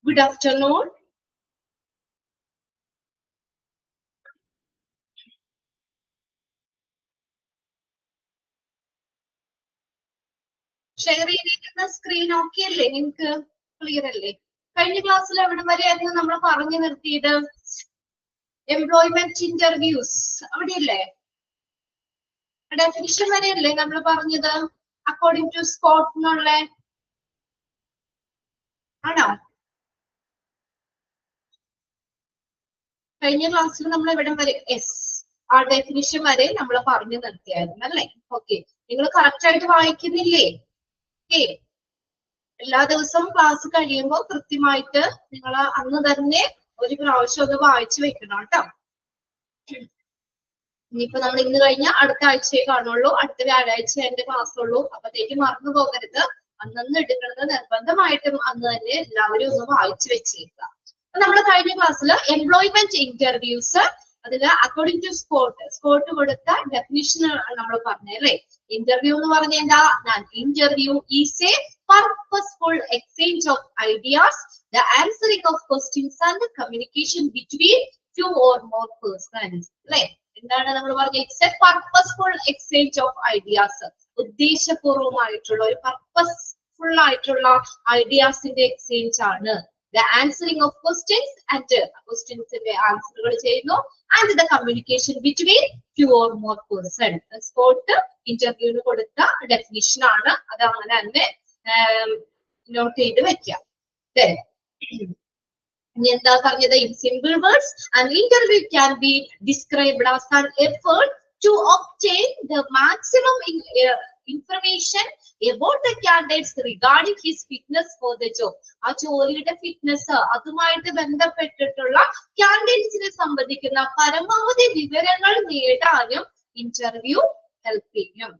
Good afternoon. Share ചെയ്തിരിക്കുന്ന screen okay അല്ലേ? നിങ്ങൾക്ക് ക്ലിയർ അല്ലേ? കഴിഞ്ഞ ക്ലാസ്സിൽ എവിടെ വരെയായിരുന്നു നമ്മൾ പറഞ്ഞു നിർത്തിയത്? എംപ്ലോയ്മെന്റ് ഇന്റർവ്യൂസ് അവിടെയല്ലേ? ഡെഫിനിഷൻ വരെയല്ലേ നമ്മൾ പറഞ്ഞത്? അക്കോർഡിംഗ് ടു സ്കോട്ട് എന്നുള്ള ആണോ? കഴിഞ്ഞ ക്ലാസ്സിൽ നമ്മൾ എവിടെ വരെ? യെസ്, ആ ഡെഫിനിഷൻ വരെ നമ്മൾ പറഞ്ഞു നിർത്തിയായിരുന്നു അല്ലേ? ഓക്കെ, നിങ്ങൾ കറക്റ്റ് ആയിട്ട് വായിക്കുന്നില്ലേ? ഓക്കെ, എല്ലാ ദിവസവും ക്ലാസ് കഴിയുമ്പോൾ കൃത്യമായിട്ട് നിങ്ങൾ അന്ന് തന്നെ ഒരു പ്രാവശ്യം ഒന്ന് വായിച്ചു വെക്കണം കേട്ടോ. ഇനിയിപ്പോ നമ്മൾ ഇന്ന് കഴിഞ്ഞാൽ അടുത്ത ആഴ്ചയെ കാണുള്ളൂ, അടുത്ത വ്യാഴാഴ്ച എന്റെ ക്ലാസ് ഉള്ളൂ. അപ്പത്തേക്ക് മറന്നു പോകരുത്. അന്നന്ന് എടുക്കുന്നത് നിർബന്ധമായിട്ടും അന്ന് തന്നെ എല്ലാവരും ഒന്ന് വായിച്ചു വെച്ചേക്കുക. അപ്പൊ നമ്മൾ കഴിഞ്ഞ ക്ലാസ്സിൽ എംപ്ലോയ്മെന്റ് ഇന്റർവ്യൂസ് അതില് അക്കോർഡിംഗ് ടു സ്കോട്ട് കൊടുത്ത ഡെഫിനിഷൻ നമ്മൾ പറഞ്ഞല്ലേ. ഇന്റർവ്യൂ എന്ന് പറഞ്ഞ എന്താ? Interview is A purposeful exchange of ideas, the answering of questions and the communication between two or more persons. അല്ലെ? എന്താണ് നമ്മൾ പറഞ്ഞത്? It's a purposeful exchange of ideas. ഉദ്ദേശപൂർവമായിട്ടുള്ള ഒരു പർപ്പസ്ഫുൾ ആയിട്ടുള്ള ഐഡിയാസിന്റെ എക്സ്ചേഞ്ച് ആണ്. The answering of questions and questions-ന്റെ ആൻസറുകൾ ചെയ്യുന്നു. And the communication between two or more person. Scott ഇന്റർവ്യൂവിന് കൊടുത്ത ഡെഫിനിഷൻ ആണ്. അത് അങ്ങനെ തന്നെ നോട്ട് ചെയ്ത് വെക്കാം. ഇനി എന്താ പറഞ്ഞത്? In simple words, an interview can be described as an effort to obtain the maximum information about the candidates regarding his fitness for the job. ആ ജോലിയുടെ ഫിറ്റ്നസ് അതുമായിട്ട് ബന്ധപ്പെട്ടിട്ടുള്ള കാൻഡിഡേറ്റ്സിനെ സംബന്ധിക്കുന്ന പരമാവധി വിവരങ്ങൾ നേടാനും ഇന്റർവ്യൂ ഹെൽപ്പ് ചെയ്യും.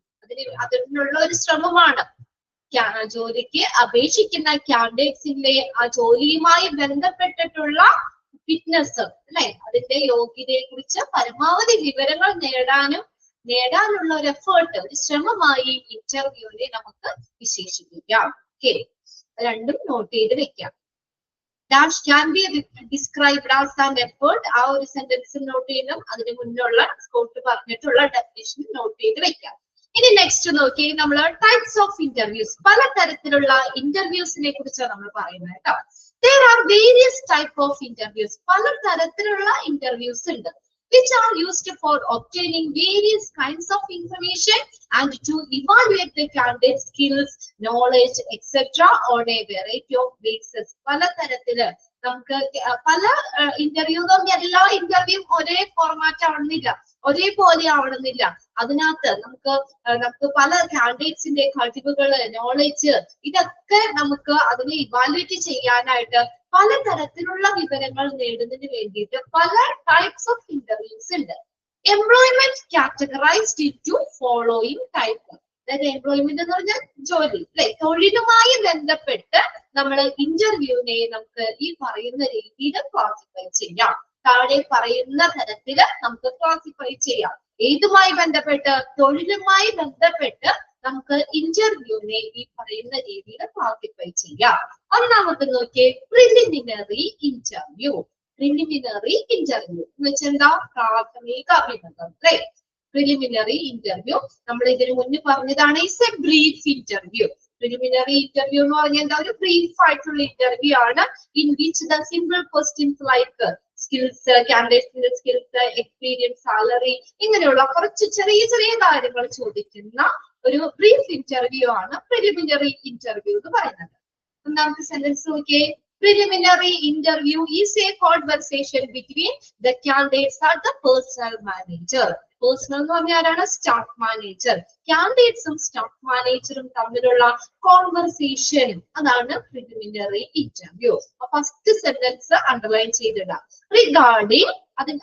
അതിനുള്ള ഒരു ശ്രമമാണ്. ജോലിക്ക് അപേക്ഷിക്കുന്ന കാൻഡിഡേറ്റ്സിന്റെ ആ ജോലിയുമായി ബന്ധപ്പെട്ടിട്ടുള്ള ഫിറ്റ്നസ് അല്ലെ, അതിന്റെ യോഗ്യതയെ കുറിച്ച് പരമാവധി വിവരങ്ങൾ നേടാനുള്ള ഒരു എഫേർട്ട്, ഒരു ശ്രമമായി ഇന്റർവ്യൂവിനെ നമുക്ക് വിശേഷിപ്പിക്കാം. ഓക്കെ, രണ്ടും നോട്ട് ചെയ്ത് വെക്കാം. That can be described as an effort. ആ ഒരു സെന്റൻസ് നോട്ട് ചെയ്യണം. അതിന് മുന്നുള്ള സ്കോട്ട് പറഞ്ഞിട്ടുള്ള ഡെഫിനിഷൻ നോട്ട് ചെയ്ത് വെക്കാം. ഇനി നെക്സ്റ്റ് നോക്കി, നമ്മൾ ടൈപ്സ് ഓഫ് ഇന്റർവ്യൂസ്, പലതരത്തിലുള്ള ഇന്റർവ്യൂസിനെ കുറിച്ചാണ് നമ്മൾ പറയുന്നത് കേട്ടോ. There are various type of interviews. പലതരത്തിലുള്ള ഇന്റർവ്യൂസ് ഉണ്ട്. Which are used for obtaining various kinds of information and to evaluate the candidate's skills, knowledge, etc. on a variety of bases. പലതരത്തില് നമുക്ക് പല interview എല്ലാ ഇന്റർവ്യൂ ഒരേ format ആവണമെന്നില്ല, ഒരേപോലെ ആവണമെന്നില്ല. അതിനകത്ത് നമുക്ക് പല കാൻഡിഡേറ്റ്സിന്റെ കഴിവുകള്, നോളജ്, ഇതൊക്കെ നമുക്ക് അതിനെ ഇവാലുവേറ്റ് ചെയ്യാനായിട്ട് പലതരത്തിലുള്ള വിവരങ്ങൾ നേടുന്നതിന് വേണ്ടിയിട്ട് പല ടൈപ്സ് ഓഫ് ഇന്റർവ്യൂസ് ഉണ്ട്. Employment categorised into following type. അതായത് എംപ്ലോയ്മെന്റ് എന്ന് പറഞ്ഞാൽ ജോലി അല്ലെ, തൊഴിലുമായി ബന്ധപ്പെട്ട് നമ്മൾ ഇന്റർവ്യൂവിനെ നമുക്ക് ഈ പറയുന്ന രീതിയിൽ ക്ലാസിഫൈ ചെയ്യാം. താഴെ പറയുന്ന തരത്തില് നമുക്ക് ക്ലാസിഫൈ ചെയ്യാം. ഏതുമായി ബന്ധപ്പെട്ട്? തൊഴിലുമായി ബന്ധപ്പെട്ട് നമുക്ക് ഇന്റർവ്യൂവിനെ ഈ പറയുന്ന രീതിയിൽ ക്ലാസിഫൈ ചെയ്യാം. അത് നമുക്ക് നോക്കിയേ, പ്രിലിമിനറി ഇന്റർവ്യൂ. പ്രിലിമിനറി ഇന്റർവ്യൂ എന്ന് വെച്ചാൽ എന്താ? പ്രാഥമിക അഭിമുഖം അല്ലെ. പ്രിലിമിനറി ഇന്റർവ്യൂ നമ്മൾ ഇതിനു മുന്നേ പറഞ്ഞതാണ്. It's a brief interview. Preliminary interview എന്ന് പറഞ്ഞാൽ എന്താ? ഒരു ബ്രീഫ് ആയിട്ടുള്ള ഇന്റർവ്യൂ ആണ്. In which the simple questions like skills, കാൻഡിഡേറ്റ്സിന്റെ സ്കിൽസ്, എക്സ്പീരിയൻസ്, സാലറി, ഇങ്ങനെയുള്ള കുറച്ച് ചെറിയ ചെറിയ കാര്യങ്ങൾ ചോദിക്കുന്ന ഒരു ബ്രീഫ് ഇന്റർവ്യൂ ആണ് പ്രിലിമിനറി ഇന്റർവ്യൂ എന്ന് പറയുന്നത്. ഒന്നാമത്തെ സെന്റൻസ് നോക്കിയേ, preliminary interview is a conversation between the candidates and the personal manager. Personal എന്ന് പറഞ്ഞാൽ ആരാണ്? Staff manager. കാൻഡിഡേറ്റ്സും സ്റ്റാഫ് മാനേജറും തമ്മിലുള്ള കോൺവെർസേഷൻ, അതാണ് preliminary interview. First sentence underline ചെയ്തിടാം. റിഗാർഡിംഗ്,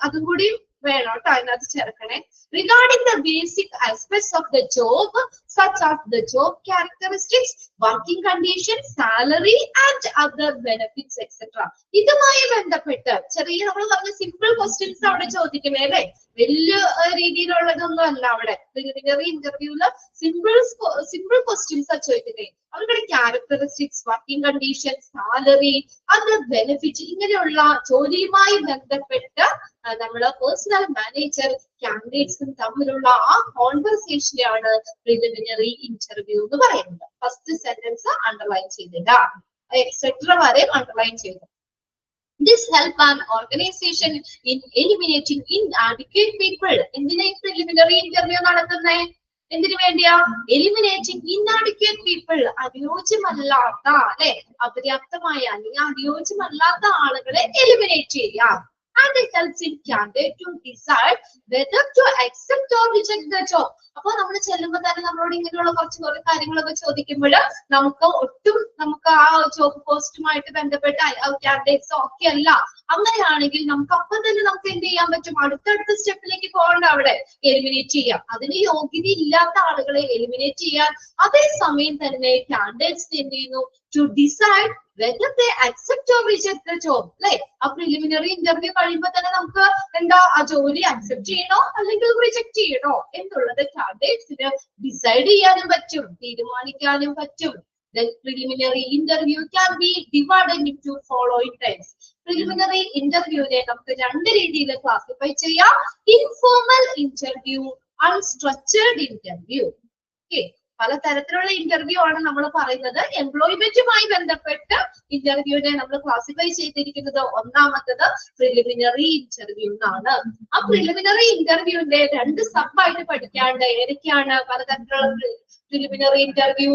അതും കൂടി വേണം കേട്ടോ, അതിനകത്ത് ചേർക്കണേ. Regarding the basic aspects of the job, such as the job characteristics, working conditions, salary and other benefits, etc. ഇതുമായി ബന്ധപ്പെട്ട് ചെറിയ നമ്മൾ പറഞ്ഞ സിമ്പിൾ ക്വസ്റ്റ്യൻസ് അവിടെ ചോദിക്കണേ അല്ലേ. വലിയ രീതിയിലുള്ളതൊന്നും അല്ല അവിടെ. പ്രിലിമിനറി ഇന്റർവ്യൂല് സിമ്പിൾ ക്വസ്റ്റ്യൻസ് ആ ചോദിക്കുന്നത്. അവരുടെ characteristics, working condition, salary, other benefit, ഇങ്ങനെയുള്ള ജോലിയുമായി ബന്ധപ്പെട്ട് നമ്മള് പേഴ്സണൽ മാനേജർ കാൻഡിഡേറ്റ്സും തമ്മിലുള്ള ആ കോൺവെർസേഷനെയാണ് പ്രിലിമിനറി ഇന്റർവ്യൂ എന്ന് പറയുന്നത്. ഫസ്റ്റ് സെന്റൻസ് അണ്ടർലൈൻ ചെയ്തില്ല, എക്സെട്ര വരെ അണ്ടർലൈൻ ചെയ്തു. This help an organization in eliminating inadequate people. എന്തിനാ പ്രിലിമിനറി ഇന്റർവ്യൂ നടത്തുന്നേ? എന്തിനു വേണ്ടിയാ? എലിമിനേറ്റിംഗ് ഇൻആഡിക്വേറ്റ് പീപ്പിൾ, അനുയോജ്യമല്ലാത്ത, അല്ലെ, അപര്യാപ്തമായ അല്ലെങ്കിൽ അനുയോജ്യമല്ലാത്ത ആളുകളെ എലിമിനേറ്റ് ചെയ്യാം. And it helps in candidate to decide whether to accept or reject the job. അപ്പൊ നമ്മൾ ചെല്ലുമ്പോൾ തന്നെ നമ്മളോട് ഇങ്ങനെയുള്ള കുറച്ച് കാര്യങ്ങളൊക്കെ ചോദിക്കുമ്പോൾ നമുക്ക് ആ ജോബ് പോസ്റ്റുമായിട്ട് ബന്ധപ്പെട്ട കാൻഡിഡേറ്റ്സ് ഒക്കെ അല്ല. അങ്ങനെയാണെങ്കിൽ നമുക്ക് അപ്പം തന്നെ നമുക്ക് എന്ത് ചെയ്യാൻ പറ്റും? അടുത്തടുത്ത സ്റ്റെപ്പിലേക്ക് പോകണ്ട, അവിടെ എലിമിനേറ്റ് ചെയ്യാം. അതിന് യോഗ്യത ഇല്ലാത്ത ആളുകളെ എലിമിനേറ്റ് ചെയ്യാൻ അതേസമയം തന്നെ കാൻഡിഡേറ്റ്സ് എന്ത് ചെയ്യുന്നു? To decide whether they accept or reject the job. അല്ലെ, ആ പ്രിലിമിനറി ഇന്റർവ്യൂ കഴിയുമ്പോൾ തന്നെ നമുക്ക് എന്താ, ആ ജോലി അക്സെപ്റ്റ് ചെയ്യണോ അല്ലെങ്കിൽ റിജക്ട് ചെയ്യണോ എന്നുള്ളത് കാൻഡിഡേറ്റ്സിന് ഡിസൈഡ് ചെയ്യാനും പറ്റും, തീരുമാനിക്കാനും പറ്റും. Then preliminary interview can be divided into following types. Preliminary interviewനെ നമുക്ക് രണ്ട് രീതിയിൽ ക്ലാസിഫൈ ചെയ്യാം. Informal interview, unstructured interview. Okay. പലതരത്തിലുള്ള ഇന്റർവ്യൂ ആണ് നമ്മൾ പറയുന്നത്. എംപ്ലോയ്മെന്റുമായി ബന്ധപ്പെട്ട് ഇന്റർവ്യൂവിനെ നമ്മൾ ക്ലാസിഫൈ ചെയ്തിരിക്കുന്നത് ഒന്നാമത്തത് പ്രിലിമിനറി ഇന്റർവ്യൂ എന്നാണ്. ആ പ്രിലിമിനറി ഇന്റർവ്യൂവിന്റെ രണ്ട് സബായിട്ട് പഠിക്കാണ്ട് ഏതൊക്കെയാണ് പലതരത്തിലുള്ള preliminary interview?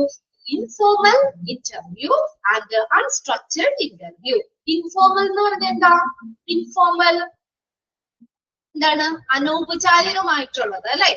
Informal interview and unstructured interview. Informal എന്ന് പറഞ്ഞാൽ എന്താ? ഇൻഫോർമൽ എന്താണ്? അനൗപചാരികമായിട്ടുള്ളത്, അല്ലെ?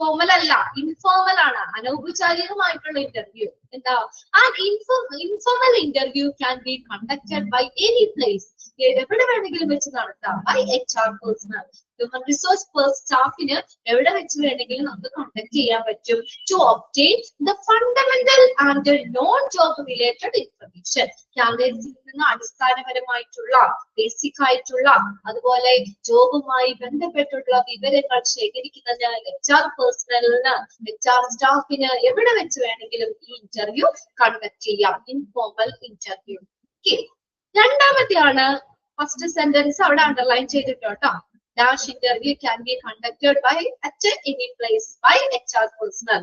ഫോർമൽ അല്ല, ഇൻഫോർമൽ ആണ്, അനൗപചാരികമായിട്ടുള്ള ഇന്റർവ്യൂ. എന്താ? And informal interview can be conducted by any place. എവിടെ വേണമെങ്കിലും വെച്ച് നടത്താം. By HR personnel, human resource സ്റ്റാഫിന് എവിടെ വെച്ച് വേണമെങ്കിലും നമുക്ക് കണ്ടക്ട് ചെയ്യാൻ പറ്റും. To obtain the fundamental and non job related information. കാൻഡിഡേറ്റ്സിൽ നിന്ന് അടിസ്ഥാനപരമായിട്ടുള്ള, ബേസിക് ആയിട്ടുള്ള, അതുപോലെ ജോബുമായി ബന്ധപ്പെട്ടുള്ള വിവരങ്ങൾ ശേഖരിക്കുന്നതിന് HR പേഴ്സണലിന്, HR സ്റ്റാഫിന് എവിടെ വെച്ച് വേണമെങ്കിലും ഈ ഇന്റർവ്യൂ കണ്ടക്ട് ചെയ്യാം. Informal interview. രണ്ടാമത്തെയാണ് ഫസ്റ്റ് സെന്റൻസ് അവിടെ അണ്ടർലൈൻ ചെയ്തിട്ടോ. Dash interview can be conducted by at any place by HR personnel.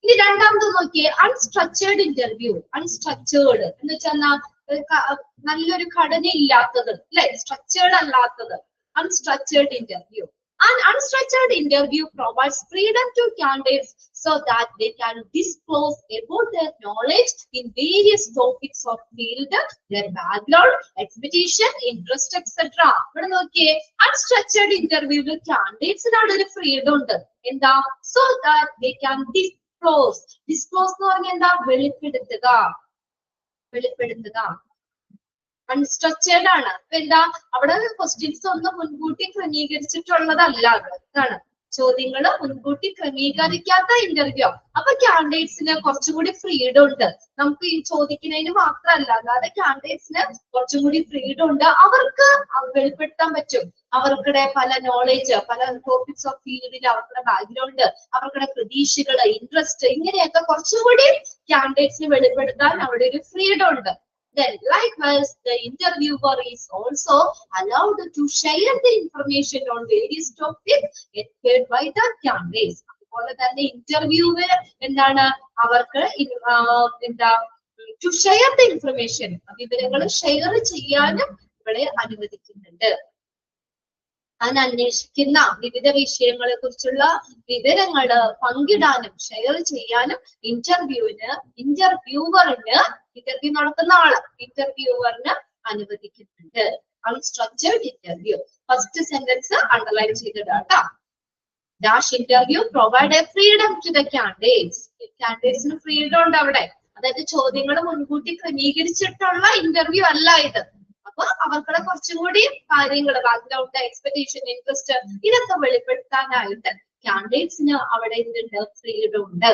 ഇനി രണ്ടാമത് നോക്കിയേ, അൺസ്ട്രക്ചേർഡ് ഇന്റർവ്യൂ. അൺസ്ട്രക്ചേർഡ് എന്ന് വെച്ചാൽ നല്ലൊരു ഘടന ഇല്ലാത്തത്, അല്ലെ, സ്ട്രക്ചേർഡ് അല്ലാത്തത്. Unstructured interview. An unstructured interview provides freedom to candidates so that they can disclose about their knowledge in various topics of field, their background, expectation, interest, etc. ഇവിടെ നോക്കിയേ, unstructured ഇന്റർവ്യൂവിൽ കാൻഡിഡേറ്റ്സിനാണ് ഒരു ഫ്രീഡം ഉണ്ട്. എന്താ? So that they can disclose. Disclose എന്ന് പറഞ്ഞാൽ എന്താ? വെളിപ്പെടുത്തുക. Unstructured ആണ്. അപ്പൊ എന്താ? അവിടെ ക്വസ്റ്റ്യൻസ് ഒന്നും മുൻകൂട്ടി ക്രമീകരിച്ചിട്ടുള്ളതല്ല. അതാണ്, ചോദ്യങ്ങൾ മുൻകൂട്ടി ക്രമീകരിക്കാത്ത ഇന്റർവ്യൂ. അപ്പൊ കാൻഡിഡേറ്റ്സിന് കുറച്ചുകൂടി ഫ്രീഡം ഉണ്ട്. നമുക്ക് ഈ ചോദിക്കുന്നതിന് മാത്രമല്ല, അല്ലാതെ കാൻഡിഡേറ്റ്സിന് കുറച്ചും കൂടി ഫ്രീഡം ഉണ്ട്. അവർക്ക് വെളിപ്പെടുത്താൻ പറ്റും അവർക്കുടെ പല നോളേജ്, പല ടോപ്പിക്സ് ഓഫ് ഫീൽഡിൽ അവർക്കുടെ ബാക്ക്ഗ്രൗണ്ട്, അവർക്കുടെ പ്രതീക്ഷകള്, ഇൻട്രസ്റ്റ്, ഇങ്ങനെയൊക്കെ കുറച്ചുകൂടി കാൻഡിഡേറ്റ്സിന് വെളിപ്പെടുത്താൻ അവിടെ ഒരു ഫ്രീഡം ഉണ്ട്. Then likewise, the interviewer is also allowed to share the information on various topics required by the candidates. അതുപോലെ തന്നെ ഇന്റർവ്യൂവിൽ എന്താണ് അവർക്ക് എന്താ to share the information, വിവരങ്ങൾ ഷെയർ ചെയ്യാനും ഇവിടെ അനുവദിക്കുന്നുണ്ട്. അന്വേഷിക്കുന്ന വിവിധ വിഷയങ്ങളെ കുറിച്ചുള്ള വിവരങ്ങള് പങ്കിടാനും ഷെയർ ചെയ്യാനും ഇന്റർവ്യൂവറിന്, ഇന്റർവ്യൂ നടത്തുന്ന ആള്, ഇന്റർവ്യൂവറിന് അനുവദിക്കുന്നുണ്ട്. Unstructured interview. First sentence underline ചെയ്തിട്ടാ. Dash interview provide a freedom to the candidates. കാൻഡിഡേറ്റ്സിന് ഫ്രീഡം ഉണ്ട് അവിടെ. അതായത് ചോദ്യങ്ങൾ മുൻകൂട്ടി ക്രമീകരിച്ചിട്ടുള്ള ഇന്റർവ്യൂ അല്ല ഇത്. അപ്പൊ അവർക്കുള്ള കുറച്ചും കൂടി കാര്യങ്ങൾ, ബാക്ക്ഗ്രൗണ്ട്, എക്സ്പെക്ടേഷൻ, ഇൻട്രസ്റ്റ്, ഇതൊക്കെ വെളിപ്പെടുത്താനായിട്ട് കാൻഡിഡേറ്റ്സിന് അവിടെ എന്തുണ്ട്? ഫ്രീഡം ഉണ്ട്.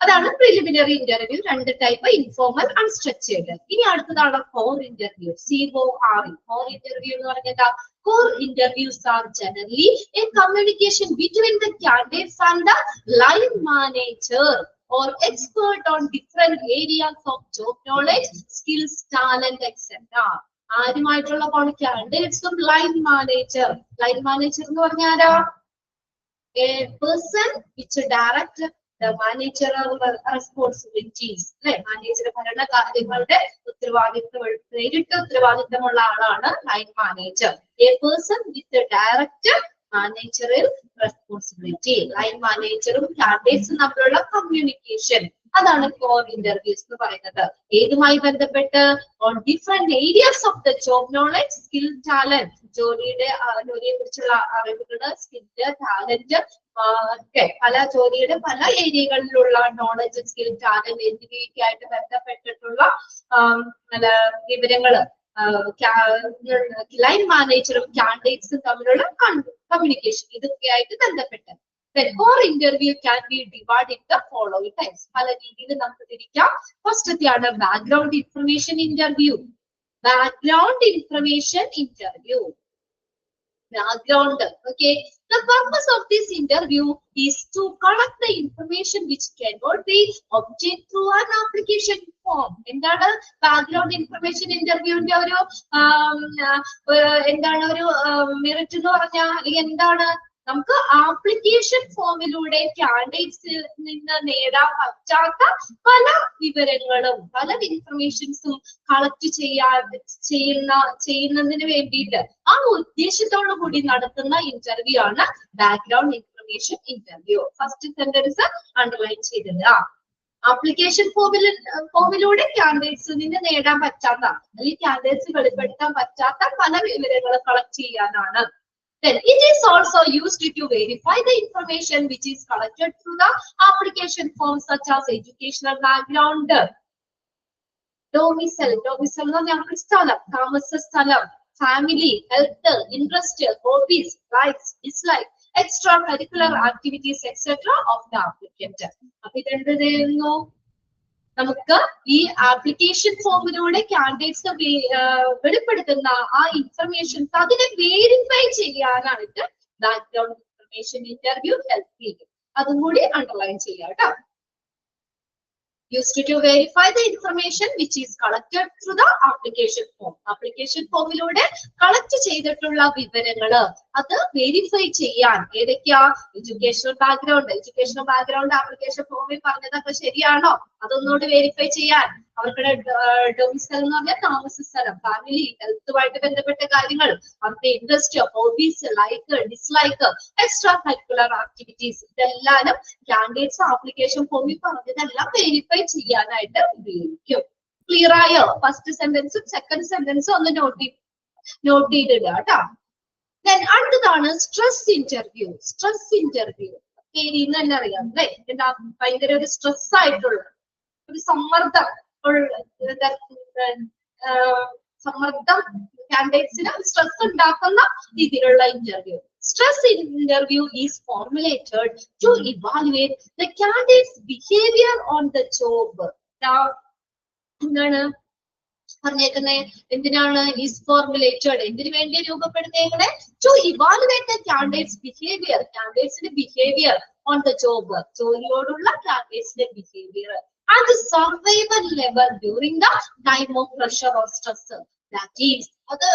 അതാണ് പ്രിലിമിനറി ഇന്റർവ്യൂ. രണ്ട് ടൈപ്പ്, ഇൻഫോർമൽ, അൺസ്ട്രക്ചേർഡ്. ഇനി അടുത്തതാണ് കോർ ഇന്റർവ്യൂ. 2 informal unstructured. ഇനി അടുത്തതാണ് core interview, CORE. Core interview എന്ന് പറഞ്ഞാൽ core interviews are generally a communication between the candidates and the line manager or expert on different areas of job knowledge, skills, talent, etc. ആരുമായിട്ടുള്ള കാൻഡിഡേറ്റ്സും line manager. Line manager എന്ന് പറഞ്ഞാൽ a person which direct the managerial responsibilities. Manager ഭരണ കാര്യങ്ങളുടെ നേരിട്ട് ഉത്തരവാദിത്തമുള്ള ആളാണ് line manager. A person with the direct managerial responsibility. Line മാനേജറും കാൻഡിഡേറ്റ്സും തമ്മിലുള്ള കമ്മ്യൂണിക്കേഷൻ, അതാണ് കോർ ഇന്റർവ്യൂസ് എന്ന് പറയുന്നത്. ഏതുമായി ബന്ധപ്പെട്ട്? On different areas of the job knowledge, skill, talent. ജോലിയെ കുറിച്ചുള്ള അറിവുകള്, സ്കില്ല്, ടാലന്റ് ഒക്കെ പല ജോലിയുടെ പല ഏരിയകളിലുള്ള നോളജ്, സ്കിൽ, ടാലന്റ് എന്നിവയൊക്കെയായിട്ട് ബന്ധപ്പെട്ടിട്ടുള്ള വിവരങ്ങള് ലൈൻ മാനേജറും കാൻഡിഡേറ്റ്സും തമ്മിലുള്ള കമ്മ്യൂണിക്കേഷൻ, ഇതൊക്കെയായിട്ട് ബന്ധപ്പെട്ട്. The core interview can be divided in the following types. പല രീതിയിൽ നമുക്ക് തിരിക്കാം. ഫസ്റ്റത്തെയാണ് background information interview. Background information interview. Background. Okay. The purpose of this interview is to collect the information which cannot be obtained through an application form. എന്താണ് background information ഇന്റർവ്യൂവിന്റെ ഒരു എന്താണ് ഒരു merit എന്ന് പറഞ്ഞാൽ, അല്ലെങ്കിൽ എന്താണ് നമുക്ക് ആപ്ലിക്കേഷൻ ഫോമിലൂടെ കാൻഡിഡേറ്റ്സിൽ നിന്ന് നേടാൻ പറ്റാത്ത പല വിവരങ്ങളും പല ഇൻഫർമേഷൻസും കളക്ട് ചെയ്യുന്നതിന് വേണ്ടിയിട്ട് ആ ഉദ്ദേശത്തോടു കൂടി നടത്തുന്ന ഇന്റർവ്യൂ ആണ് background information interview. First sentence underline ചെയ്തത്. ആപ്ലിക്കേഷൻ ഫോമിലൂടെ കാൻഡിഡേറ്റ്സിൽ നിന്ന് നേടാൻ പറ്റാത്ത അല്ലെങ്കിൽ കാൻഡിഡേറ്റ്സ് വെളിപ്പെടുത്താൻ പറ്റാത്ത പല വിവരങ്ങൾ കളക്ട് ചെയ്യാനാണ്. Then it is also used to verify the information which is collected through the application forms such as educational background, domicile എന്ന് പറഞ്ഞാൽ സ്ഥലം, താമസ സ്ഥലം, family, health, interest, hobbies, likes, dislikes, extracurricular activities, etc. of the applicant. അപ്പൊ ഇതെന്ത് ചെയ്യുന്നു? നമുക്ക് ഈ ആപ്ലിക്കേഷൻ ഫോമിലൂടെ കാൻഡിഡേറ്റ്സ് വെളിപ്പെടുത്തുന്ന ആ ഇൻഫർമേഷൻസ് അതിനെ വേരിഫൈ ചെയ്യാനായിട്ട് ബാക്ക്ഗ്രൗണ്ട് ഇൻഫർമേഷൻ ഇന്റർവ്യൂ ഹെൽപ്പ് ചെയ്യും. അതും കൂടി അണ്ടർലൈൻ ചെയ്യാം കേട്ടോ. Used to verify the information which is collected through the application form. Application ഫോമിലൂടെ കളക്ട് ചെയ്തിട്ടുള്ള വിവരങ്ങള് അത് വെരിഫൈ ചെയ്യാൻ ഏതൊക്കെയാ? എഡ്യൂക്കേഷണൽ ബാക്ക്ഗ്രൗണ്ട് ആപ്ലിക്കേഷൻ ഫോമിൽ പറഞ്ഞതൊക്കെ ശരിയാണോ? അതൊന്നുകൂടി വെരിഫൈ ചെയ്യാൻ അവരുടെ ഡൊമിസൈൽ എന്ന് പറഞ്ഞാൽ താമസ സ്ഥലം, ഫാമിലി, ഹെൽത്തുമായിട്ട് ബന്ധപ്പെട്ട കാര്യങ്ങൾ, അവരുടെ interest, hobbies, like, dislike, extra curricular activities, ഇതെല്ലാം കാൻഡിഡേറ്റ്സ് ആപ്ലിക്കേഷൻ ഫോമിൽ പറഞ്ഞതെല്ലാം വെരിഫൈ ചെയ്യാനായിട്ട് ഉപയോഗിക്കും. ക്ലിയർ ആയോ? ഫസ്റ്റ് സെന്റൻസും സെക്കൻഡ് സെന്റൻസും ഒന്ന് നോട്ട് ചെയ്തിടുക കേട്ടോ. അടുത്തതാണ് സ്ട്രെസ് ഇന്റർവ്യൂ. പേരിന്ന് തന്നെ അറിയാം അല്ലെ, എന്താ ഭയങ്കര ഒരു സ്ട്രെസ് ആയിട്ടുള്ള ഒരു സമ്മർദ്ദം കാൻഡിഡേറ്റ്സിന് സ്ട്രെസ് ഉണ്ടാക്കുന്ന രീതിയിലുള്ള interview. Stress interview is formulated to evaluate the candidate's behavior on the job. എന്താണ് പറഞ്ഞേക്കുന്നത്? എന്തിനാണ് ഈസ് ഫോർമുലേറ്റഡ്? എന്തിനു വേണ്ടി രൂപപ്പെടുത്തേക്കുന്നത്? To evaluate the candidates behaviour, കാൻഡിഡേറ്റ്സിന്റെ ബിഹേവിയർ ഓൺ ദ ജോബ്, ജോലിയോടുള്ള കാൻഡിഡേറ്റ്സിന്റെ behaviour and survival level during the time of pressure or stress. That is അത്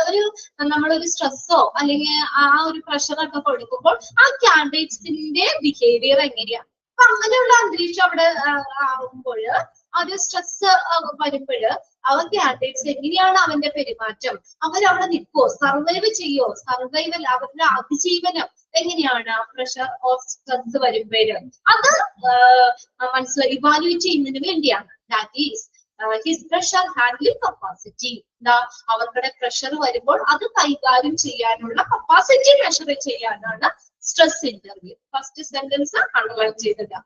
നമ്മളൊരു സ്ട്രെസ്സോ അല്ലെങ്കിൽ ആ ഒരു പ്രഷറൊക്കെ കൊടുക്കുമ്പോൾ ആ കാൻഡിഡേറ്റ്സിന്റെ ബിഹേവിയർ എങ്ങനെയാണ്. അപ്പൊ അങ്ങനെയുള്ള അന്തരീക്ഷം അവിടെ ആവുമ്പോൾ ഒരു സ്ട്രെസ് വരുമ്പോൾ അവൻ കാൻഡിഡേറ്റ്സ് എങ്ങനെയാണ് അവന്റെ പെരുമാറ്റം, അവരവിടെ നിൽക്കുവോ, സർവൈവ് ചെയ്യോ, സർവൈവൽ അവരുടെ അതിജീവനം എങ്ങനെയാണ് പ്രഷർ ഓർ സ്ട്രെസ് വരുമ്പോഴ് അത് മനസ്സിലായി ഇവാലുവേറ്റ് ചെയ്യുന്നതിന് വേണ്ടിയാണ്. That is his pressure handling capacity. അവർക്കുടെ പ്രഷർ വരുമ്പോൾ അത് കൈകാര്യം ചെയ്യാനുള്ള കപ്പാസിറ്റി മെഷർ ചെയ്യാനാണ് stress interview. First sentence underline ചെയ്തത്.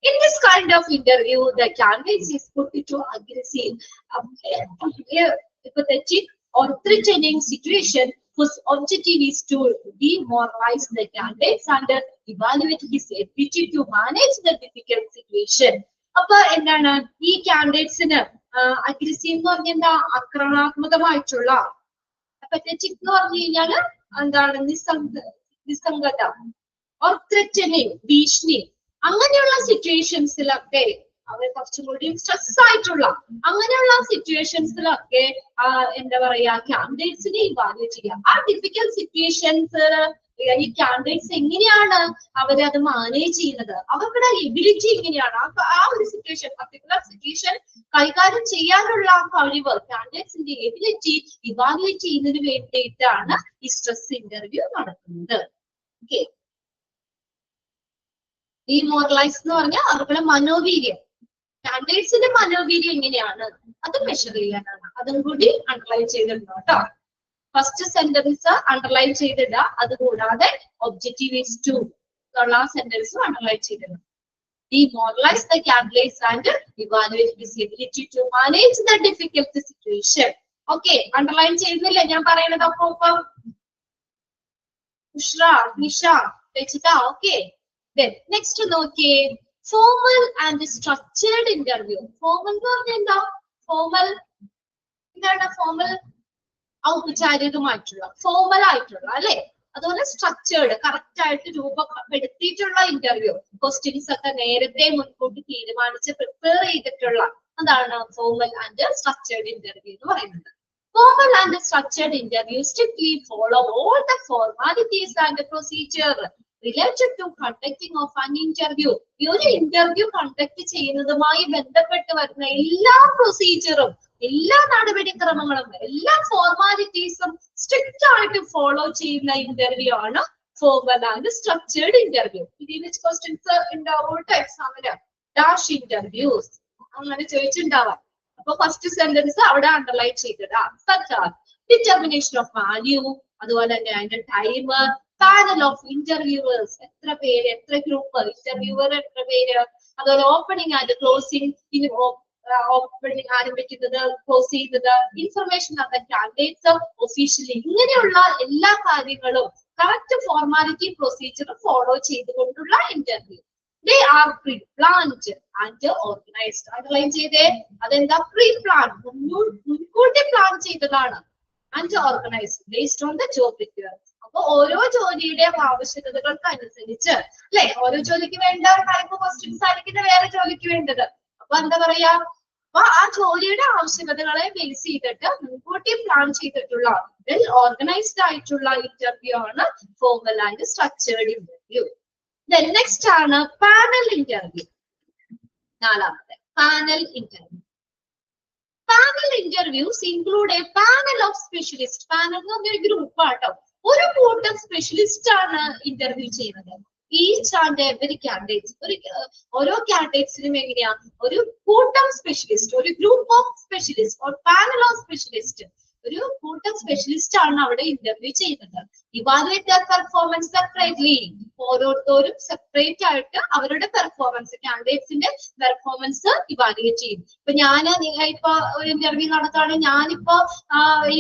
In this kind of interview, the candidate is put into aggressive, hypothetical or threatening situation whose objective is to demoralize the candidates and evaluate his ability to manage the difficult situation. അപ്പൊ എന്താണ് ഈ കാൻഡിഡേറ്റ്സിന് aggressive എന്ന് പറഞ്ഞാൽ എന്താ, ആക്രമണാത്മകമായിട്ടുള്ള, അപ്പത്തറ്റിക് എന്ന് പറഞ്ഞു കഴിഞ്ഞാല് എന്താണ്, നിസ്സംഗത, ഓർ ത്രെറ്റനിങ്, ഭീഷണി, അങ്ങനെയുള്ള സിറ്റുവേഷൻസിലൊക്കെ അവർ കുറച്ചും കൂടി സ്ട്രെസ് ആയിട്ടുള്ള അങ്ങനെയുള്ള സിറ്റുവേഷൻസിലൊക്കെ എന്താ പറയാ കാൻഡിഡേറ്റ്സിനെ ഇവാലുവേറ്റ് ചെയ്യുക. ആ ഡിഫിക്കൽട്ട് സിറ്റുവേഷൻസ് ഈ കാൻഡിഡേറ്റ്സ് എങ്ങനെയാണ് അവരത് മാനേജ് ചെയ്യുന്നത്, അവരുടെ എബിലിറ്റി എങ്ങനെയാണ് ആ ഒരു സിറ്റുവേഷൻ, പർട്ടിക്കുലർ സിറ്റുവേഷൻ കൈകാര്യം ചെയ്യാനുള്ള കഴിവ്, കാൻഡിഡേറ്റ്സിന്റെ എബിലിറ്റി ഇവാലുവേറ്റ് ചെയ്യുന്നതിന് വേണ്ടിയിട്ടാണ് ഈ സ്ട്രെസ് ഇന്റർവ്യൂ നടത്തുന്നത്. ഓക്കെ, ഡിമോറലൈസ് എന്ന് പറഞ്ഞാൽ അവരുടെ മനോവീര്യം, കാൻഡിഡേറ്റ്സിന്റെ മനോവീര്യം എങ്ങനെയാണ് അത് മെഷർ ചെയ്യാനാണ്. അതും കൂടി അണ്ടർലൈൻ ചെയ്തിട്ടുണ്ടോ കേട്ടോ. ഫസ്റ്റ് സെന്റൻസ് അണ്ടർലൈൻ ചെയ്തിടുക, അതുകൂടാതെ ഒബ്ജക്റ്റീവ് ഈസ് ടു ഉള്ള സെന്റൻസും underline ചെയ്തിടുക. Demoralize the candidates and evaluate his ability to manage the difficult situation. Okay, underline ചെയ്യുന്നില്ലേ ഞാൻ പറയുന്നത്? അപ്പൊ ഉഷ്ര, നിഷ, രചിത. ഓക്കെ, then next നോക്കിയേ, formal and structured interview. Formal എന്ന് പറഞ്ഞാൽ എന്താ? ഫോർമൽ എന്താണ്? ഫോർമൽ ഔപചാരികമായിട്ടുള്ള, ഫോർമൽ ആയിട്ടുള്ള അല്ലെ. അതുപോലെ സ്ട്രക്ചേർഡ്, കറക്റ്റ് ആയിട്ട് രൂപപ്പെടുത്തിയിട്ടുള്ള ഇന്റർവ്യൂ, ക്വസ്റ്റ്യൻസ് ഒക്കെ നേരത്തെ മുൻകൂട്ടി തീരുമാനിച്ച് പ്രിപ്പയർ ചെയ്തിട്ടുള്ള, അതാണ് ഫോർമൽ ആൻഡ് സ്ട്രക്ചേർഡ് ഇന്റർവ്യൂ എന്ന് പറയുന്നത്. Formal and structured interviews strictly follow all the formalities and procedure related to conducting of an interview. ഈ ഒരു ഇന്റർവ്യൂ കണ്ടക്ട് ചെയ്യുന്നതുമായി ബന്ധപ്പെട്ട് വരുന്ന എല്ലാ പ്രൊസീജിയറും, എല്ലാ നടപടിക്രമങ്ങളും, എല്ലാ ഫോർമാലിറ്റീസും സ്ട്രിക്റ്റ് ആയിട്ട് ഫോളോ ചെയ്യുന്ന ഇന്റർവ്യൂ ആണ് ഫോർമൽ ആൻഡ് സ്ട്രക്ചേർഡ് ഇന്റർവ്യൂ. ഇതിന് ക്വസ്റ്റ്യൻസ് ഉണ്ടാവും എക്സാമിന്. ഡാഷ് ഇന്റർവ്യൂസ് അങ്ങനെ ചോദിച്ചിട്ടുണ്ടാവാം. അപ്പൊ ഫസ്റ്റ് സെന്റൻസ് അവിടെ അണ്ടർലൈൻ ചെയ്തിടാം. ഡിറ്റർമിനേഷൻ ഓഫ് വാല്യൂ, അതുപോലെ തന്നെ അതിന്റെ ടൈം, പാനൽ ഓഫ് ഇന്റർവ്യൂവേഴ്സ്, എത്ര പേര്, എത്ര ഗ്രൂപ്പ്, ഇന്റർവ്യൂവർ എത്ര പേര്, അതുപോലെ ഓപ്പണിംഗ് ആൻഡ് ക്ലോസിംഗ്, ഓപ്പണിംഗ് ആരംഭിക്കുന്നത്, ക്ലോസ് ചെയ്യുന്നത്, information of the candidates officially, ഇങ്ങനെയുള്ള എല്ലാ കാര്യങ്ങളും കറക്റ്റ് ഫോർമാലിറ്റി പ്രൊസീജിയർ ഫോളോ ചെയ്തുകൊണ്ടുള്ള interview. They are pre-planned and organized. Underline ചെയ്തേ, അതെന്താ? pre-planned, മുൻകൂട്ടി പ്ലാൻ ചെയ്തതാണ്. and organized based on the job requirements. അപ്പൊ ഓരോ ജോലിയുടെയും ആവശ്യകതകൾക്ക് അനുസരിച്ച് അല്ലെ, ഓരോ ജോലിക്ക് വേണ്ട ടൈപ്പ് ക്വസ്റ്റ്യൻസ് ആയിരിക്കും വേറെ ജോലിക്ക് വേണ്ടത്. അപ്പൊ എന്താ പറയാ, അപ്പൊ ആ ജോലിയുടെ ആവശ്യകതകളെ ബേസ് ചെയ്തിട്ട് മുൻകൂട്ടി പ്ലാൻ ചെയ്തിട്ടുള്ള വെൽ ഓർഗനൈസ്ഡ് ആയിട്ടുള്ള ഇന്റർവ്യൂ ആണ് formal and structured interview. Then next ആണ് പാനൽ ഇന്റർവ്യൂ. നാലാമത്തെ panel interview. Panel interviews include A panel of specialist. Panel എന്ന് പറഞ്ഞ ഒരു ഗ്രൂപ്പ് ആട്ടോ, ഒരു കൂട്ടം സ്പെഷ്യലിസ്റ്റ് ആണ് ഇന്റർവ്യൂ ചെയ്യുന്നത്. ഈച്ച് ആൻഡ് എവരി കാൻഡിഡേറ്റ്സ്, ഓരോ കാൻഡിഡേറ്റ്സിനും എങ്ങനെയാ ഒരു കൂട്ടം സ്പെഷ്യലിസ്റ്റ്, ഒരു ഗ്രൂപ്പ് ഓഫ് സ്പെഷ്യലിസ്റ്റ്, ഒരു പാനൽ ഓഫ് സ്പെഷ്യലിസ്റ്റ്, ഒരു കൂട്ടം സ്പെഷ്യലിസ്റ്റ് ആണ് അവിടെ ഇന്റർവ്യൂ ചെയ്യുന്നത്. ഇവാലുവേറ്റ് ദർ പെർഫോമൻസ് സെപ്പറേറ്റ്ലി, ഓരോരുത്തരും സെപ്പറേറ്റ് ആയിട്ട് അവരുടെ പെർഫോമൻസ്, കാൻഡിഡേറ്റ്സിന്റെ പെർഫോമൻസ് ഇവാലുവേറ്റ് ചെയ്യും. ഇപ്പൊ ഇപ്പൊ ഒരു ഇന്റർവ്യൂ നടത്തുകയാണെങ്കിൽ ഞാനിപ്പോ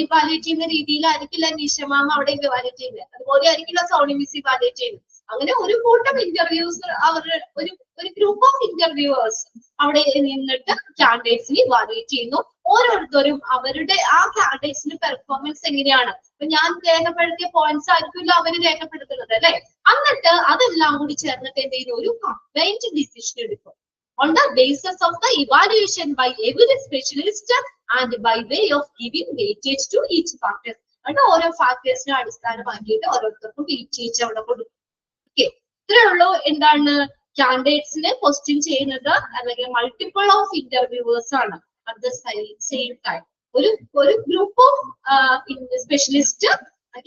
ഇവാലുവേറ്റ് ചെയ്യുന്ന രീതിയിലായിരിക്കില്ല നിഷമാമ അവിടെ ഇവാലുവേറ്റ് ചെയ്യുന്നത്, അതുപോലെ ആയിരിക്കില്ല സോണി മിസ് ഇവാലുവേറ്റ് ചെയ്യുന്നത്. അങ്ങനെ ഒരു കൂട്ടം ഇന്റർവ്യൂസ്, അവരുടെ ഒരു ഗ്രൂപ്പ് ഓഫ് ഇന്റർവ്യൂവേഴ്സ് അവിടെ നിന്നിട്ട് കാൻഡിഡേറ്റ്സിനെ ഇവാലുവേറ്റ് ചെയ്യുന്നു. ഓരോരുത്തരും അവരുടെ ആ കാൻഡിഡേറ്റ്സിന്റെ പെർഫോമൻസ് എങ്ങനെയാണ്, ഇപ്പൊ ഞാൻ രേഖപ്പെടുത്തിയ പോയിന്റ്സ് ആയിരിക്കില്ല അവര് രേഖപ്പെടുത്തുന്നത് അല്ലെ. എന്നിട്ട് അതെല്ലാം കൂടി ചേർന്നിട്ട് എന്ത് ചെയ്യുന്നു, ഒരു കംപ്ലൈന്റ് ഡിസിഷൻ എടുക്കും. On the basis of the evaluation by every specialist and by way of giving weightage to each factor. എന്നിട്ട് ഓരോ ഫാക്ടേഴ്സിനെ അടിസ്ഥാനമാക്കിയിട്ട് ഓരോരുത്തർക്കും weightage അവിടെ കൊടുക്കും. ഓക്കെ, ഇത്രേ ഉള്ളൂ. എന്താണ് കാൻഡിഡേറ്റ്സിനെ ക്വസ്റ്റ്യൻ ചെയ്യുന്നത്, അല്ലെങ്കിൽ മൾട്ടിപ്പിൾ ഓഫ് ഇന്റർവ്യൂവേഴ്സ് ആണ് അറ്റ് ദ സെയിം ടൈം. ഒരു ഗ്രൂപ്പ് ഓഫ് സ്പെഷ്യലിസ്റ്റ്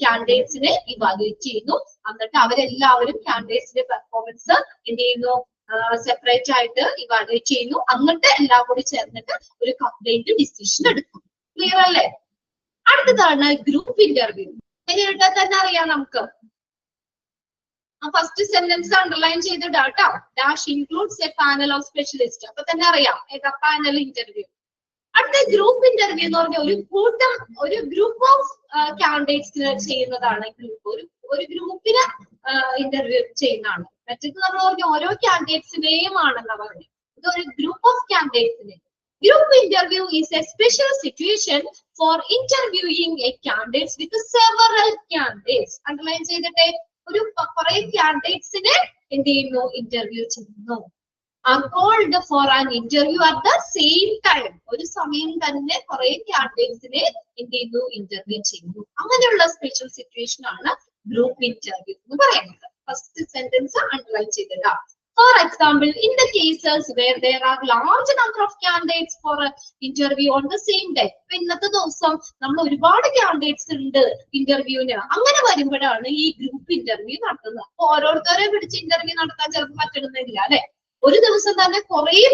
കാൻഡിഡേറ്റ്സിനെ ഇവാലുവേറ്റ് ചെയ്യുന്നു. എന്നിട്ട് അവരെല്ലാവരും കാൻഡിഡേറ്റ്സിന്റെ പെർഫോമൻസ് എന്ത് ചെയ്യുന്നു, സെപ്പറേറ്റ് ആയിട്ട് ഇവാലുവേറ്റ് ചെയ്യുന്നു. എന്നിട്ട് എല്ലാം കൂടി ചേർന്നിട്ട് ഒരു കംപ്ലൈന്റ് ഡിസിഷൻ എടുക്കും. ക്ലിയർ അല്ലേ? അടുത്തതാണ് ഗ്രൂപ്പ് ഇന്റർവ്യൂ. എങ്ങനെയാ തന്നെ അറിയാം നമുക്ക്. ഫസ്റ്റ് സെന്റൻസ് അണ്ടർലൈൻ ചെയ്തിടാട്ടോ. Dash includes a panel of specialist. അപ്പൊ തന്നെ അറിയാം ഏതാ പാനൽ ഇന്റർവ്യൂ. അടുത്ത ഗ്രൂപ്പ് ഇന്റർവ്യൂ എന്ന് പറഞ്ഞ ഒരു ഗ്രൂപ്പ് ഓഫ് കാൻഡിഡേറ്റ്സിന് ചെയ്യുന്നതാണ്. ഒരു ഗ്രൂപ്പിന് ഇന്റർവ്യൂ ചെയ്യുന്നതാണ്. മറ്റേത് നമ്മൾ പറഞ്ഞ ഓരോ കാൻഡിഡേറ്റ്സിനെയും ആണെന്നാ പറഞ്ഞു. ഇത് ഒരു ഗ്രൂപ്പ് ഓഫ് കാൻഡിഡേറ്റ്സിന്. Group interview is a special situation for interviewing a candidates with several candidates. Underline ചെയ്തിട്ടെ, ഒരു കുറെ കാൻഡിഡേറ്റ്സിനെ എന്ത് ചെയ്യുന്നു, ഇന്റർവ്യൂ ചെയ്യുന്നു. Are called for an interview at the same time. ഒരു സമയം തന്നെ കുറെ കാൻഡിഡേറ്റ്സിനെ എന്ത് ചെയ്യുന്നു, ഇന്റർവ്യൂ ചെയ്യുന്നു. അങ്ങനെയുള്ള സ്പെഷ്യൽ സിറ്റുവേഷൻ ആണ് ഗ്രൂപ്പ് ഇന്റർവ്യൂ എന്ന് പറയുന്നത്. ഫസ്റ്റ് സെന്റൻസ് അണ്ടർലൈൻ ചെയ്തിട്ട്. For example, in the cases where there are large number of candidates for an interview on the same day. ഇന്നത്തെ ദിവസം നമ്മൾ ഒരുപാട് കാൻഡിഡേറ്റ്സ് ഉണ്ട് ഇന്റർവ്യൂവിന്. അങ്ങനെ വരുമ്പോഴാണ് ഈ ഗ്രൂപ്പ് ഇന്റർവ്യൂ നടത്തുന്നത്. ഓരോരുത്തരെ പിടിച്ച് ഇന്റർവ്യൂ നടത്താൻ ചിലപ്പോൾ പറ്റണമെന്നില്ല അല്ലെ. ഒരു ദിവസം തന്നെ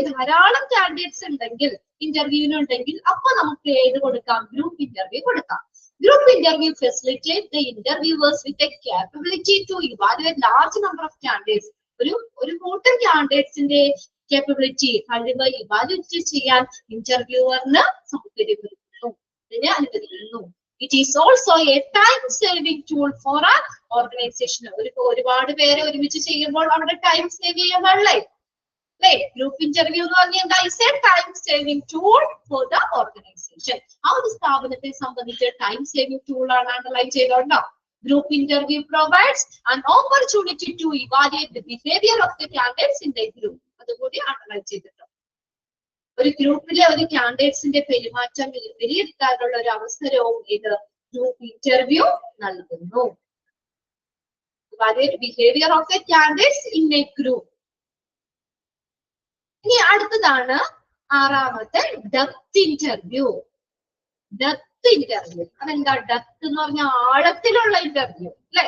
ധാരാളം കാൻഡിഡേറ്റ്സ് ഉണ്ടെങ്കിൽ ഇന്റർവ്യൂവിനുണ്ടെങ്കിൽ അപ്പൊ നമുക്ക് ഏത് കൊടുക്കാം, ഗ്രൂപ്പ് ഇന്റർവ്യൂ കൊടുക്കാം. Group interview facilitate the interviewers with a capability to evaluate large number of candidates. ഒരു കൂട്ടം കാൻഡിഡേറ്റ്സിന്റെ കേപ്പബിലിറ്റി, കഴിവ് ഇവാലുവേറ്റ് ചെയ്യാൻ ഇന്റർവ്യൂവറിന് സൗകര്യപ്പെടുത്തുന്നു, ഇതിനെ അനുവദിക്കുന്നു. It is also A time saving tool for an organisation. ഒരുപാട് പേരെ ഒരുമിച്ച് ചെയ്യുമ്പോൾ അവിടെ ടൈം സേവ് ചെയ്യാൻ പാടില്ലേ അല്ലേ. ഗ്രൂപ്പ് ഇന്റർവ്യൂ എന്ന് പറഞ്ഞാൽ എന്താ, is A time saving tool for the organisation. ആ ഒരു സ്ഥാപനത്തെ സംബന്ധിച്ച് ടൈം സേവിംഗ് ടൂൾ ആണ്. Underline ചെയ്തോണ്ടോ. Group interview provides an opportunity to evaluate the behavior of the candidates in the group. അതുകൂടി അണ്ടർലൈൻ ചെയ്തിട്ടുണ്ട്. ഒരു ഗ്രൂപ്പിലെ ഒരു കാൻഡിഡേറ്റ്സിന്റെ പെരുമാറ്റം വിലയിരുത്താനുള്ള ഒരു അവസരവും ഇത് ഗ്രൂപ്പ് ഇന്റർവ്യൂ നൽകുന്നു. Evaluate behavior of the candidates in a group. ഇനി അടുത്തതാണ് ആറാമത്തെ ഡെപ്ത് ഇന്റർവ്യൂ. ഡെപ്ത് ഇന്റർവ്യൂ അതെന്താ? ഡെപ്ത് എന്ന് പറഞ്ഞാൽ ആഴത്തിലുള്ള ഇന്റർവ്യൂ അല്ലെ.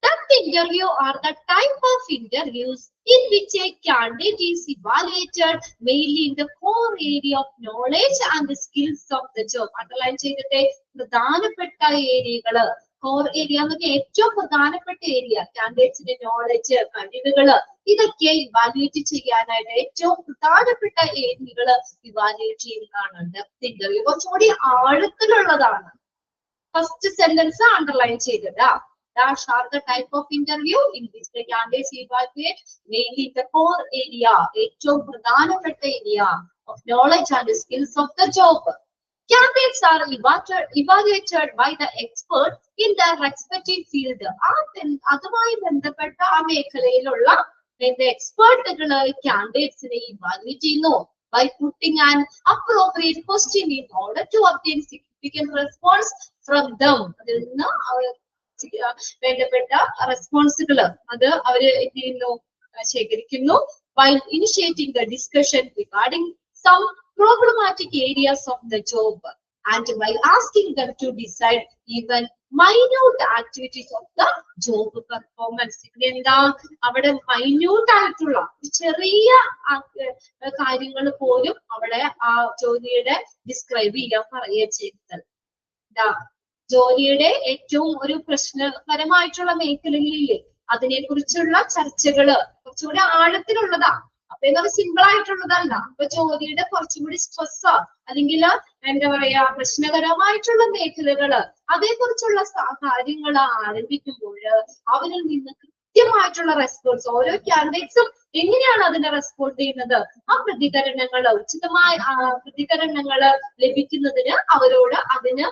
Depth interview are the type of interviews in which a candidate is evaluated mainly in the core area of knowledge and the skills of the job. Underline ചെയ്തിട്ട് പ്രധാനപ്പെട്ട ഏരിയകള്, core area എന്ന് പറഞ്ഞാൽ ഏറ്റവും പ്രധാനപ്പെട്ട ഏരിയ, കാൻഡിഡേറ്റ്സിന്റെ നോളജ്, കഴിവുകള്, ഇതൊക്കെ evaluate ചെയ്യാനായിട്ട് ഏറ്റവും പ്രധാനപ്പെട്ട ഏരിയകള് ഇവാലുവേറ്റ് ചെയ്യുന്നതാണ് ഡെപ്ത് ഇന്റർവ്യൂ. കുറച്ചുകൂടി ആഴത്തിലുള്ളതാണ്. ഫസ്റ്റ് സെന്റൻസ് അണ്ടർലൈൻ ചെയ്തിട്ട്. Dash are the type of interview in which the candidates evaluate mainly the core area, ഏറ്റവും പ്രധാനപ്പെട്ട area of knowledge and skills of the job. Candidates are evaluated by the expert in their respective field. അതുമായി ബന്ധപ്പെട്ട ആ മേഖലയിലുള്ള എക്സ്പേർട്ടുകള് കാൻഡിഡേറ്റ്സിനെ evaluate ചെയ്യുന്നു. By putting an appropriate question in order to obtain significant response from them. അതിൽ നിന്ന് വേണ്ടപ്പെട്ട റെസ്പോൺസുകള് അത് അവര് എന്ത് ചെയ്യുന്നു, ശേഖരിക്കുന്നു. While initiating the discussion regarding some problematic areas of the job and while asking them to decide even minute activities of the job performance. എന്താ അവിടെ മൈന്യൂട്ട് ആയിട്ടുള്ള ചെറിയ കാര്യങ്ങൾ പോലും അവിടെ ആ ജോലിയുടെ ഡിസ്ക്രൈബ് ചെയ്യാൻ പറയുക ചെയ്തത്. ജോലിയുടെ ഏറ്റവും ഒരു പ്രശ്നപരമായിട്ടുള്ള മേഖലകളിലെ അതിനെ കുറിച്ചുള്ള ചർച്ചകള് കുറച്ചുകൂടി ആഴത്തിലുള്ളതാ. അപ്പൊ എന്നാൽ സിമ്പിൾ ആയിട്ടുള്ളതല്ല. അപ്പൊ ജോലിയുടെ കുറച്ചും കൂടി സ്ട്രെസ് അല്ലെങ്കിൽ എന്താ പറയാ പ്രശ്നകരമായിട്ടുള്ള മേഖലകള് അതേക്കുറിച്ചുള്ള കാര്യങ്ങൾ ആരംഭിക്കുമ്പോൾ അവരിൽ നിന്ന് കൃത്യമായിട്ടുള്ള റെസ്പോൺസ്, ഓരോ കാൻഡിഡേറ്റ്സും എങ്ങനെയാണ് അതിനെ റെസ്പോണ്ട് ചെയ്യുന്നത്, ആ പ്രതികരണങ്ങള് ഉചിതമായ പ്രതികരണങ്ങള് ലഭിക്കുന്നതിന് അവരോട് അതിന്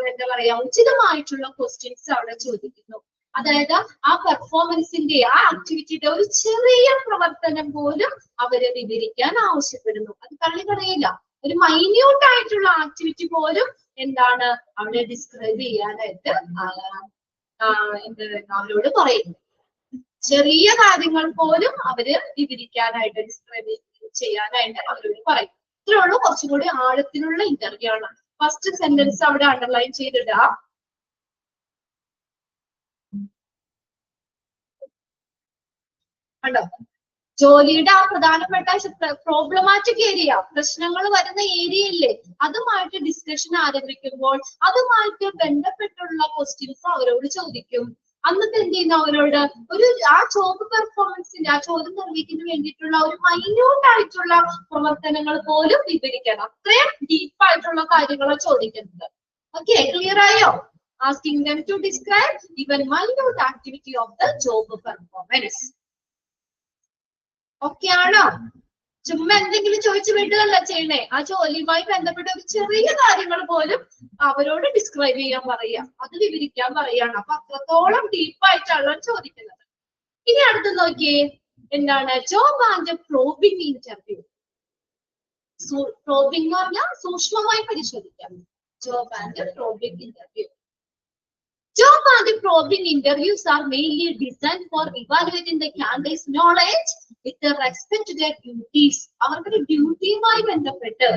എന്താ പറയാ ഉചിതമായിട്ടുള്ള ക്വസ്റ്റ്യൻസ് അവിടെ ചോദിക്കുന്നു. അതായത് ആ പെർഫോമൻസിന്റെ ആ ആക്ടിവിറ്റിയുടെ ഒരു ചെറിയ പ്രവർത്തനം പോലും അവരെ വിവരിക്കാൻ ആവശ്യപ്പെടുന്നു. അത് തള്ളിക്കളയില്ല. ഒരു മൈന്യൂട്ട് ആയിട്ടുള്ള ആക്ടിവിറ്റി പോലും എന്താണ് അവിടെ ഡിസ്ക്രൈബ് ചെയ്യാനായിട്ട് അവരോട് പറയുന്നു. ചെറിയ കാര്യങ്ങൾ പോലും അവര് വിവരിക്കാനായിട്ട് ഡിസ്ക്രൈബ് ചെയ്യാനായിട്ട് അവരോട് പറയും. ഇത്രേ ഉള്ളൂ. കുറച്ചും കൂടി ആഴത്തിലുള്ള ഇന്റർവ്യൂ ആണ്. ഫസ്റ്റ് സെന്റൻസ് അവിടെ അണ്ടർലൈൻ ചെയ്തിടാ. കണ്ടോ, ജോലിയുടെ ആ പ്രധാനപ്പെട്ട പ്രോബ്ലമാറ്റിക് ഏരിയ, പ്രശ്നങ്ങൾ വരുന്ന ഏരിയ ഇല്ലേ, അതുമായിട്ട് ഡിസ്കഷൻ ആരംഭിക്കുമ്പോൾ അതുമായിട്ട് ബന്ധപ്പെട്ടുള്ള ക്വസ്റ്റ്യൻസ് അവരോട് ചോദിക്കും. അന്നത്തെ എന്ത് ചെയ്യുന്ന അവരോട് ഒരു ആ ജോബ് പെർഫോമൻസിന്റെ ആ ചോദ്യം നിർവഹിക്കുന്നതിന് വേണ്ടിയിട്ടുള്ള ഒരു മൈന്യൂട്ട് ആയിട്ടുള്ള പ്രവർത്തനങ്ങൾ പോലും വിവരിക്കണം. അത്രയും ഡീപ്പായിട്ടുള്ള കാര്യങ്ങളാണ് ചോദിക്കുന്നത്. ഓക്കെ, ക്ലിയർ ആയോ? Asking them to describe even minute activity of the job performance. Okay ആണോ? ചുമ്മാ എന്തെങ്കിലും ചോദിച്ചു വിടുകയല്ല ചെയ്യണേ. ആ ജോലിയുമായി ബന്ധപ്പെട്ട ഒരു ചെറിയ കാര്യങ്ങൾ പോലും അവരോട് ഡിസ്ക്രൈബ് ചെയ്യാൻ പറയാ, അത് വിവരിക്കാൻ പറയാണ്. അപ്പൊ അത്രത്തോളം ഡീപ്പായിട്ടാണ് ചോദിക്കുന്നത്. ഇനി അടുത്ത് നോക്കിയേ, എന്താണ് job and probing interview. Probing എന്ന് പറഞ്ഞാൽ സൂക്ഷ്മമായി പരിശോധിക്കാം. Job and probing interview. Job and probing interviews are mainly designed for evaluating the candidate's knowledge with respect to their duties. അവരുടെ ഡ്യൂട്ടിയുമായി ബന്ധപ്പെട്ട്,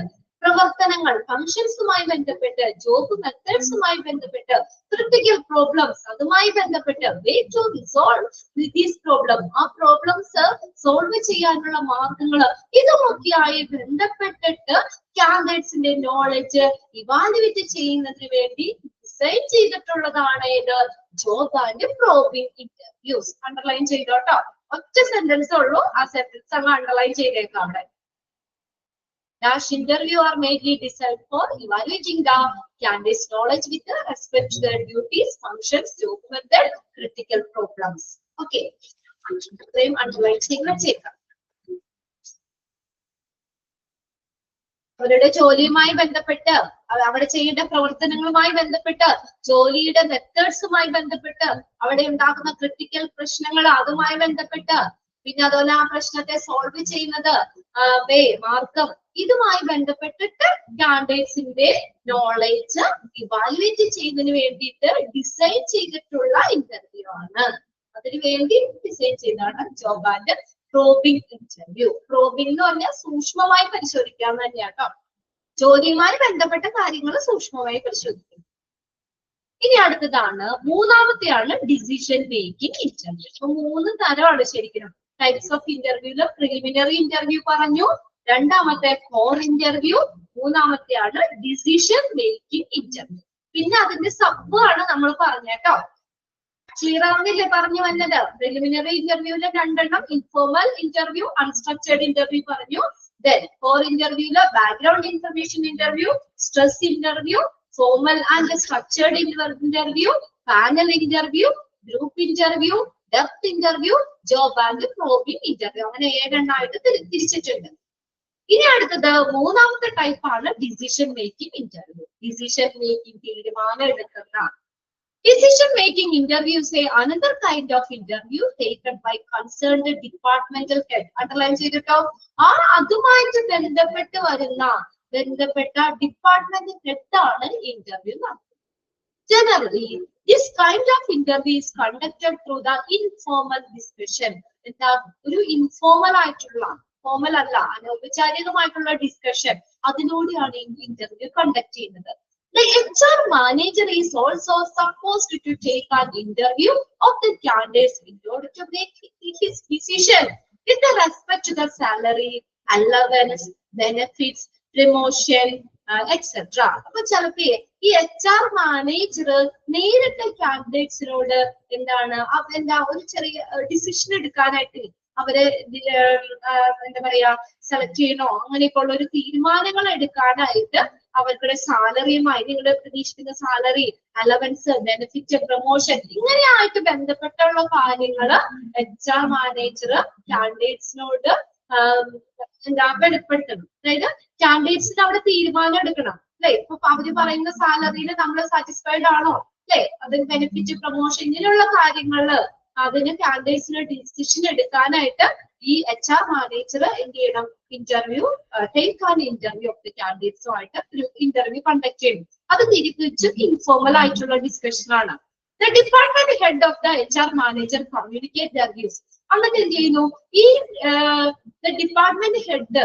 പ്രവർത്തനങ്ങൾ ഫങ്ഷൻസുമായി ബന്ധപ്പെട്ട്, ജോബ് മെത്തേഡ്സുമായി ബന്ധപ്പെട്ട്, ക്രിട്ടിക്കൽ പ്രോബ്ലംസ് അതുമായി ബന്ധപ്പെട്ട്, way to resolve these problem, ആ പ്രോബ്ലംസ് സോൾവ് ചെയ്യാനുള്ള മാർഗങ്ങൾ, ഇതുമൊക്കെയായി ബന്ധപ്പെട്ടിട്ട് കാൻഡിഡേറ്റ്സിന്റെ നോളജ് ഇവാലുവേറ്റ് ചെയ്യുന്നതിന് വേണ്ടി ഡിസൈൻ ചെയ്തിട്ടുള്ളതാണ് ഇത് job and probing interviews. Underline ചെയ്തോട്ടോ. ഒറ്റ സെന്റൻസ് ഉള്ളൂ, ആ സെന്റൻസ് അങ്ങ് അണ്ടർലൈൻ ചെയ്തേക്കാം അവിടെ. Dash interview are mainly designed for evaluating the candidate's knowledge with respect to their duties, functions, job method, critical problems. Okay, frame underline ചെയ്തേക്കാം. അവരുടെ ജോലിയുമായി ബന്ധപ്പെട്ട്, അവിടെ ചെയ്യേണ്ട പ്രവർത്തനങ്ങളുമായി ബന്ധപ്പെട്ട്, ജോലിയുടെ മെത്തേഡ്സുമായി ബന്ധപ്പെട്ട്, അവിടെ ഉണ്ടാകുന്ന ക്രിട്ടിക്കൽ പ്രശ്നങ്ങൾ അതുമായി ബന്ധപ്പെട്ട്, പിന്നെ അതുപോലെ ആ പ്രശ്നത്തെ സോൾവ് ചെയ്യുന്നത് മാർഗം, ഇതുമായി ബന്ധപ്പെട്ടിട്ട് കാൻഡിഡേറ്റ്സിന്റെ നോളേജ് ഇവാലുവേറ്റ് ചെയ്യുന്നതിന് വേണ്ടിയിട്ട് ഡിസൈൻ ചെയ്തിട്ടുള്ള ഇന്റർവ്യൂ ആണ്. അതിനു വേണ്ടി ഡിസൈൻ ചെയ്താണ് job and probing interview. Probing എന്ന് പറഞ്ഞാൽ സൂക്ഷ്മമായി പരിശോധിക്കാൻ തന്നെയാട്ടോ. ജോലിയുമായി ബന്ധപ്പെട്ട കാര്യങ്ങൾ സൂക്ഷ്മമായി പരിശോധിക്കും. ഇനി അടുത്തതാണ് മൂന്നാമത്തെയാണ് ഡിസിഷൻ മേക്കിംഗ് ഇന്റർവ്യൂ. അപ്പൊ 3 തരമാണ് ശരിക്കും. ടൈപ്സ് ഓഫ് ഇന്റർവ്യൂല് പ്രിലിമിനറി ഇന്റർവ്യൂ പറഞ്ഞു, രണ്ടാമത്തെ കോർ ഇന്റർവ്യൂ, മൂന്നാമത്തെയാണ് ഡിസിഷൻ മേക്കിംഗ് ഇന്റർവ്യൂ. പിന്നെ അതിന്റെ സബ് ആണ് നമ്മൾ പറഞ്ഞേട്ടോ. ക്ലിയർ ആവുന്നില്ലേ പറഞ്ഞു വന്നത്? പ്രിലിമിനറി ഇന്റർവ്യൂല് 2 എണ്ണം, ഇൻഫോർമൽ ഇന്റർവ്യൂ, അൺസ്ട്രക്ചേർഡ് ഇന്റർവ്യൂ പറഞ്ഞു. Then കോർ ഇന്റർവ്യൂല് background information interview, stress interview, formal and structured interview, panel interview, group interview, depth interview, job and probing interview. അങ്ങനെ 7 എണ്ണമായിട്ട് തിരിച്ചിട്ടുണ്ട്. ഇനി അടുത്തത് മൂന്നാമത്തെ ടൈപ്പ് ആണ് decision making interview. Decision making, തീരുമാനം എടുക്കുന്ന. Decision making interviews say another kind of interview taken by concerned departmental head. Underline ചെയ്തിട്ടോ. ആ അതുമായിട്ട് ബന്ധപ്പെട്ട് വരുന്ന ഡിപ്പാർട്ട്മെന്റ് ഹെഡ് ആണ് ഇന്റർവ്യൂ നടത്തുന്നത്. Generally, this kind of interview is conducted through the informal discussion. എന്താ ഒരു ഇൻഫോർമൽ ആയിട്ടുള്ള, ഫോർമൽ അല്ല, അനൗപചാരികമായിട്ടുള്ള ഡിസ്കഷൻ, അതിലൂടെയാണ് ഇന്റർവ്യൂ കണ്ടക്ട് ചെയ്യുന്നത്. The HR manager is also supposed to take an interview of the candidates in order to make his decision with respect to the salary, allowance, benefits, promotion, etc. അപ്പൊ ചിലപ്പോ ഈ HR manager നേരിട്ട് കാൻഡിഡേറ്റ്സിനോട് എന്താ ഒരു ചെറിയ decision എടുക്കാനായിട്ട്, അവരെ എന്താ പറയാ സെലക്ട് ചെയ്യണോ അങ്ങനെയൊക്കെ ഉള്ള ഒരു തീരുമാനങ്ങൾ എടുക്കാനായിട്ട് അവരുടെ സാലറിയുമായി, നിങ്ങളുടെ പ്രതീക്ഷിക്കുന്ന സാലറി, അലവൻസ്, ബെനിഫിറ്റ്, പ്രൊമോഷൻ, ഇങ്ങനെയായിട്ട് ബന്ധപ്പെട്ടുള്ള കാര്യങ്ങള് HR മാനേജർ കാൻഡിഡേറ്റ്സിനോട് വെളിപ്പെടുത്തണം. അതായത് കാൻഡിഡേറ്റ്സിന് അവിടെ തീരുമാനം എടുക്കണം അല്ലെ. ഇപ്പൊ അവര് പറയുന്ന സാലറിയിൽ നമ്മൾ സാറ്റിസ്ഫൈഡ് ആണോ അല്ലെ, അതിന് ബെനിഫിറ്റ്, പ്രൊമോഷൻ, ഇങ്ങനെയുള്ള കാര്യങ്ങള് അതിന് കാൻഡിഡേറ്റ്സിന് ഡിസിഷൻ എടുക്കാനായിട്ട് ഈ HR മാനേജർ എന്ത് ചെയ്യണം, interview take an interview of the കാൻഡിഡേറ്റ്സുമായിട്ട് ഒരു ഇന്റർവ്യൂ കണ്ടക്ട് ചെയ്യണം. അത് തിരിച്ചും ഇൻഫോർമൽ ആയിട്ടുള്ള ഡിസ്കഷൻ ആണ്. The department head of the HR manager communicate their views. എന്നിട്ട് എന്ത് ചെയ്യുന്നു, ഈ ഡിപ്പാർട്ട്മെന്റ് ഹെഡ്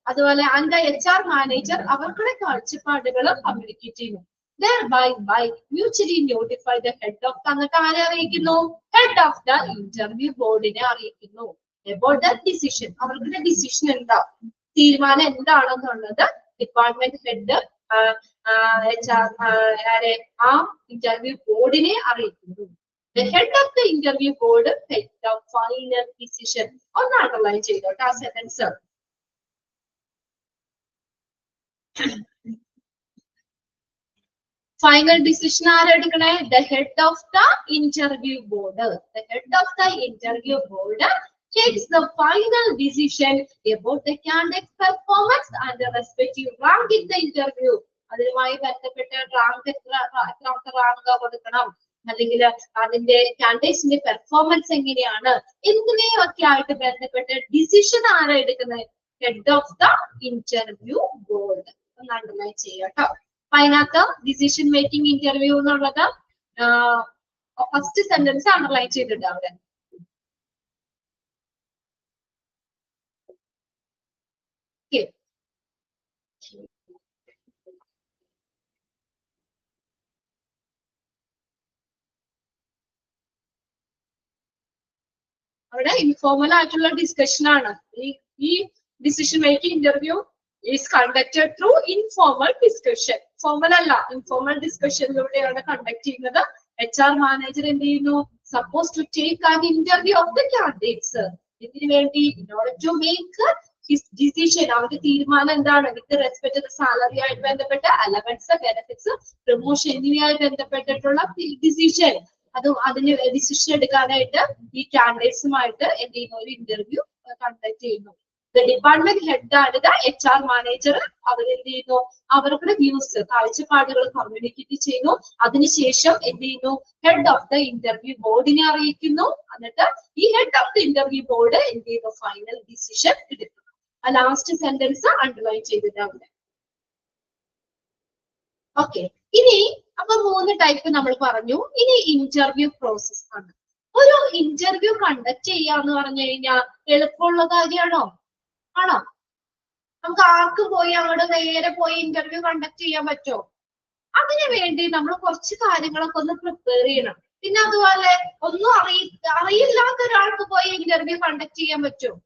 അതുപോലെ അതിന്റെ HR മാനേജർ അവരുടെ കാഴ്ചപ്പാടുകൾ കമ്മ്യൂണിക്കേറ്റ് ചെയ്യുന്നു. Thereby mutually notify the head of the, എന്നിട്ട് ആരെ അറിയിക്കുന്നു, ഹെഡ് ഓഫ് ദ ഇന്റർവ്യൂ ബോർഡിനെ അറിയിക്കുന്നു about that decision. അവരുടെ ഡിസിഷൻ എന്താ, തീരുമാനം എന്താണെന്നുള്ളത് ഡിപ്പാർട്ട്മെന്റ് ഹെഡ് ആ ഇന്റർവ്യൂ ബോർഡിനെ അറിയിക്കുന്നു. The head of the interview board take the final decision. ഒന്ന് അണ്ടർലൈൻ ചെയ്തോട്ടെ ആ സെന്റൻസ്. Final decision ആരാ എടുക്കണേ? The head of the interview board. The head of the interview board takes the final decision about the candidate's performance and the respective rank in the interview. അതുമായി ബന്ധപ്പെട്ട rank എത്രാമത്തെ rank കൊടുക്കണം, അല്ലെങ്കിൽ അതിന്റെ കാൻഡിഡേറ്റ്സിന്റെ performance എങ്ങനെയാണ്, എന്നിവയൊക്കെ ആയിട്ട് ബന്ധപ്പെട്ട ഡിസിഷൻ ആരാ എടുക്കുന്നത്? Head of the interview board. ഒന്ന് അണ്ടർലൈൻ ചെയ്യാട്ടോ. അപ്പൊ അതിനകത്ത് ഡിസിഷൻ മേക്കിംഗ് ഇന്റർവ്യൂ എന്നുള്ളത് ഫസ്റ്റ് സെന്റൻസ് അണ്ടർലൈൻ ചെയ്തിട്ടുണ്ട് അവിടെ. അവിടെ ഇൻഫോർമൽ ആയിട്ടുള്ള ഡിസ്കഷൻ ആണ്. ഈ decision making interview is conducted through informal discussion. Formal അല്ല, ഇൻഫോർമൽ ഡിസ്കഷനിലൂടെയാണ് കണ്ടക്ട് ചെയ്യുന്നത്. HR മാനേജർ എന്ത് ചെയ്യുന്നു? Suppose to take an interview of the candidates. ഇതിനു വേണ്ടി in order to make his decision, അവരുടെ തീരുമാനം എന്താണ് വിത്ത് റെസ്പെക്ട് ടു സാലറി ആയിട്ട് ബന്ധപ്പെട്ട അലവൻസ്, ബെനിഫിറ്റ്സ്, പ്രൊമോഷൻ എന്നിവയായി ബന്ധപ്പെട്ടിട്ടുള്ള ഡിസിഷൻ, അതിന് ഡിസിഷൻ എടുക്കാനായിട്ട് ഈ കാൻഡിഡേറ്റ്സുമായിട്ട് എന്ത് ചെയ്യുന്നു? ഒരു ഇന്റർവ്യൂ കണ്ടക്ട് ചെയ്യുന്നു. ഡിപ്പാർട്ട്മെന്റ് ഹെഡ് ആണ് HR മാനേജർ. അവരെന്ത് ചെയ്യുന്നു? അവരുടെ വ്യൂസ്, കാഴ്ചപ്പാടുകൾ കമ്മ്യൂണിക്കേറ്റ് ചെയ്യുന്നു. അതിനുശേഷം എന്ത് ചെയ്യുന്നു? ഹെഡ് ഓഫ് ദ ഇന്റർവ്യൂ ബോർഡിനെ അറിയിക്കുന്നു. എന്നിട്ട് ഈ head of the interview board എന്ത് ചെയ്യുന്നു? ഫൈനൽ ഡിസിഷൻ എടുക്കുന്നു. ആ ലാസ്റ്റ് സെന്റൻസ് അണ്ടർലൈൻ ചെയ്തിട്ടാണ്. ഓക്കെ, ഇനി അപ്പൊ 3 ടൈപ്പ് നമ്മൾ പറഞ്ഞു. ഇനി ഇന്റർവ്യൂ പ്രോസസ് ആണ്. ഒരു ഇന്റർവ്യൂ കണ്ടക്ട് ചെയ്യാന്ന് പറഞ്ഞു കഴിഞ്ഞാൽ എളുപ്പമുള്ള കാര്യമാണോ? ആണോ? നമുക്ക് ആർക്കും പോയി അങ്ങോട്ട് നേരെ പോയി ഇന്റർവ്യൂ കണ്ടക്ട് ചെയ്യാൻ പറ്റുമോ? അതിനു വേണ്ടി നമ്മൾ കുറച്ച് കാര്യങ്ങളൊക്കെ ഒന്ന് പ്രിപ്പയർ ചെയ്യണം. പിന്നെ അതുപോലെ ഒന്നും അറിയില്ലാത്ത ഒരാൾക്ക് പോയി ഇന്റർവ്യൂ കണ്ടക്ട് ചെയ്യാൻ പറ്റുമോ?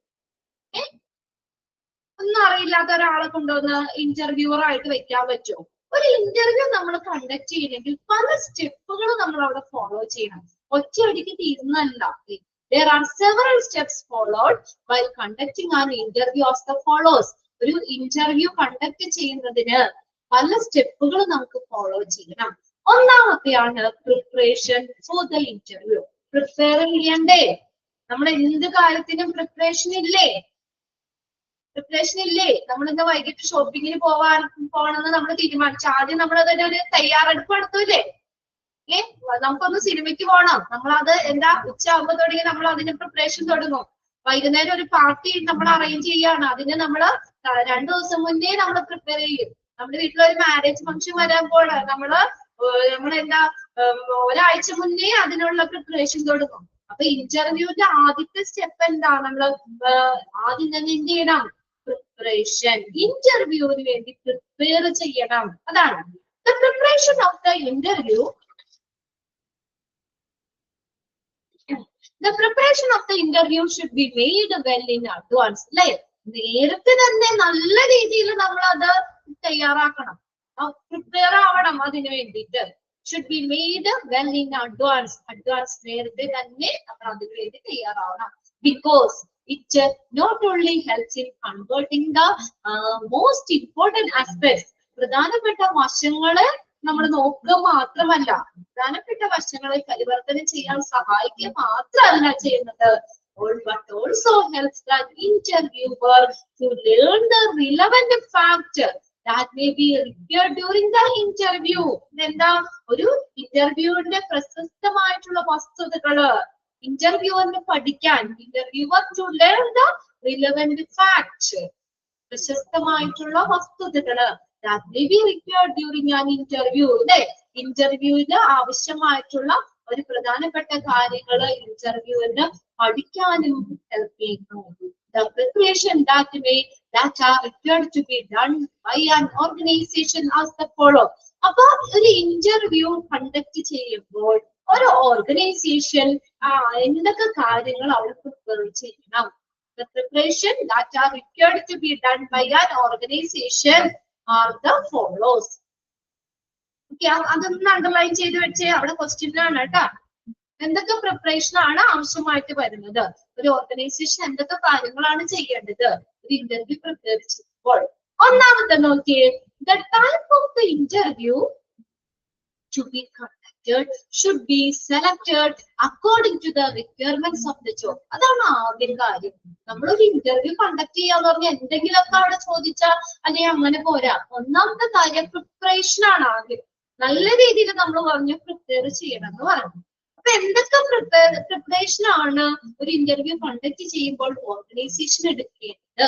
ഒന്നും അറിയില്ലാത്ത ഒരാളെ കൊണ്ടുവന്ന് ഇന്റർവ്യൂവർ ആയിട്ട് വെക്കാൻ പറ്റുമോ? ഒരു ഇന്റർവ്യൂ നമ്മൾ കണ്ടക്ട് ചെയ്യണമെങ്കിൽ പല സ്റ്റെപ്പുകൾ നമ്മൾ അവിടെ ഫോളോ ചെയ്യണം. ഒറ്റയടിക്ക് തീരുന്നല്ല. There are several steps followed while conducting an interview as the follows. ഒരു ഇന്റർവ്യൂ കണ്ടക്ട് ചെയ്യുന്നതിന് പല സ്റ്റെപ്പുകൾ നമുക്ക് ഫോളോ ചെയ്യണം. ഒന്നാമത്തെയാണ് preparation for the interview. Prepare ചെയ്യണ്ടേ? നമ്മൾ എന്ത് കാര്യത്തിനും പ്രിപ്പറേഷൻ ഇല്ലേ? നമ്മൾ ഇന്ന് വൈകിട്ട് ഷോപ്പിങ്ങിന് പോകണമെന്ന് നമ്മൾ തീരുമാനിച്ചു. ആദ്യം നമ്മൾ അതിന്റെ ഒരു തയ്യാറെടുപ്പ് നടത്തൂല്ലേ? നമുക്കൊന്ന് സിനിമയ്ക്ക് പോകണം. നമ്മളത് എന്താ ഉച്ചയാകുമ്പോ തുടങ്ങി നമ്മൾ അതിന് പ്രിപ്പറേഷൻ തുടങ്ങും. വൈകുന്നേരം ഒരു പാർട്ടി നമ്മൾ അറേഞ്ച് ചെയ്യാണ്. അതിന് നമ്മള് 2 ദിവസം മുന്നേ നമ്മൾ പ്രിപ്പയർ ചെയ്യും. നമ്മുടെ വീട്ടിലൊരു മാരേജ് ഫംഗ്ഷൻ വരാൻ പോണ്, നമ്മളെന്താ ഒരാഴ്ച മുന്നേ അതിനുള്ള പ്രിപ്പറേഷൻ തുടങ്ങും. അപ്പൊ ഇന്റർവ്യൂവിന്റെ ആദ്യത്തെ സ്റ്റെപ്പ് എന്താ? നമ്മള് ആദ്യം തന്നെ എന്ത് ചെയ്യണം? പ്രിപ്പറേഷൻ. ഇന്റർവ്യൂവിന് വേണ്ടി പ്രിപ്പയർ ചെയ്യണം. അതാണ് the preparation of the interview. The preparation of the interview should be made well in advance. അല്ലെ? നേരത്തെ തന്നെ നല്ല രീതിയിൽ നമ്മൾ അത് തയ്യാറാക്കണം. പ്രിപ്പയർ ആവണം അതിന് വേണ്ടിയിട്ട്. should be made well in advance. നേരത്തെ തന്നെ നമ്മൾ അതിന് വേണ്ടി തയ്യാറാവണം. Because it not only helps in converting the most important aspects. പ്രധാനപ്പെട്ട വശങ്ങളെ നമ്മൾ നോക്കുക മാത്രമല്ല, പ്രധാനപ്പെട്ട വശങ്ങളെ പരിവർത്തനം ചെയ്യാൻ സഹായിക്കുക മാത്രമല്ല ചെയ്യുന്നത്, but also helps the interviewer to learn the relevant fact that may be required during the interview. എന്താ? ഒരു ഇന്റർവ്യൂവിന്റെ പ്രശസ്തമായിട്ടുള്ള വസ്തുതകള് ഇന്റർവ്യൂവറിന് പഠിക്കാൻ, interviewer to learn the relevant fact, പ്രശസ്തമായിട്ടുള്ള വസ്തുതകള് that may be required during an interview. അല്ലെ? ഇന്റർവ്യൂവിന് ആവശ്യമായിട്ടുള്ള ഒരു പ്രധാനപ്പെട്ട കാര്യങ്ങള് ഇന്റർവ്യൂവിന് പഠിക്കാനും ഹെൽപ്പ് ചെയ്യുന്നു. The preparation that are required to be done by an organization as the follow. അപ്പൊ ഒരു ഇന്റർവ്യൂ കണ്ടക്ട് ചെയ്യുമ്പോൾ ഒരു ഓർഗനൈസേഷൻ എന്തൊക്കെ കാര്യങ്ങൾ അവർ പ്രിപ്പയർ ചെയ്യണം? The preparation that are required to be done by an organization are the follows. Okay, അതൊന്ന് underline ചെയ്ത് വെച്ചേ. അവിടെ ക്വസ്റ്റ്യൻ ആണ് കേട്ടോ. എന്തൊക്കെ പ്രിപ്പറേഷൻ ആണ് ആവശ്യമായിട്ട് വരുന്നത്, ഒരു ഓർഗനൈസേഷൻ എന്തൊക്കെ കാര്യങ്ങളാണ് ചെയ്യേണ്ടത് ഒരു ഇന്റർവ്യൂ പ്രിപ്പയർ ചെയ്യുമ്പോൾ. ഒന്നാമത്തെ നോക്കിയേ, the type of the interview to be conducted should be selected according to the requirements of the job. അതാണ് ആദ്യം കാര്യം. നമ്മളൊരു ഇന്റർവ്യൂ കണ്ടക്ട് ചെയ്യാന്ന് പറഞ്ഞാൽ എന്തെങ്കിലുമൊക്കെ അവിടെ ചോദിച്ചാൽ അല്ലെങ്കിൽ അങ്ങനെ പോരാ. ഒന്നാമത്തെ കാര്യം പ്രിപ്പറേഷൻ ആണ് ആദ്യം. നല്ല രീതിയിൽ നമ്മൾ പറഞ്ഞു പ്രിപ്പയർ ചെയ്യണം എന്ന് പറഞ്ഞു. അപ്പൊ എന്തൊക്കെ പ്രിപ്പറേഷൻ ആണ് ഒരു ഇന്റർവ്യൂ കണ്ടക്ട് ചെയ്യുമ്പോൾ ഓർഗനൈസേഷൻ എടുക്കേണ്ടത്?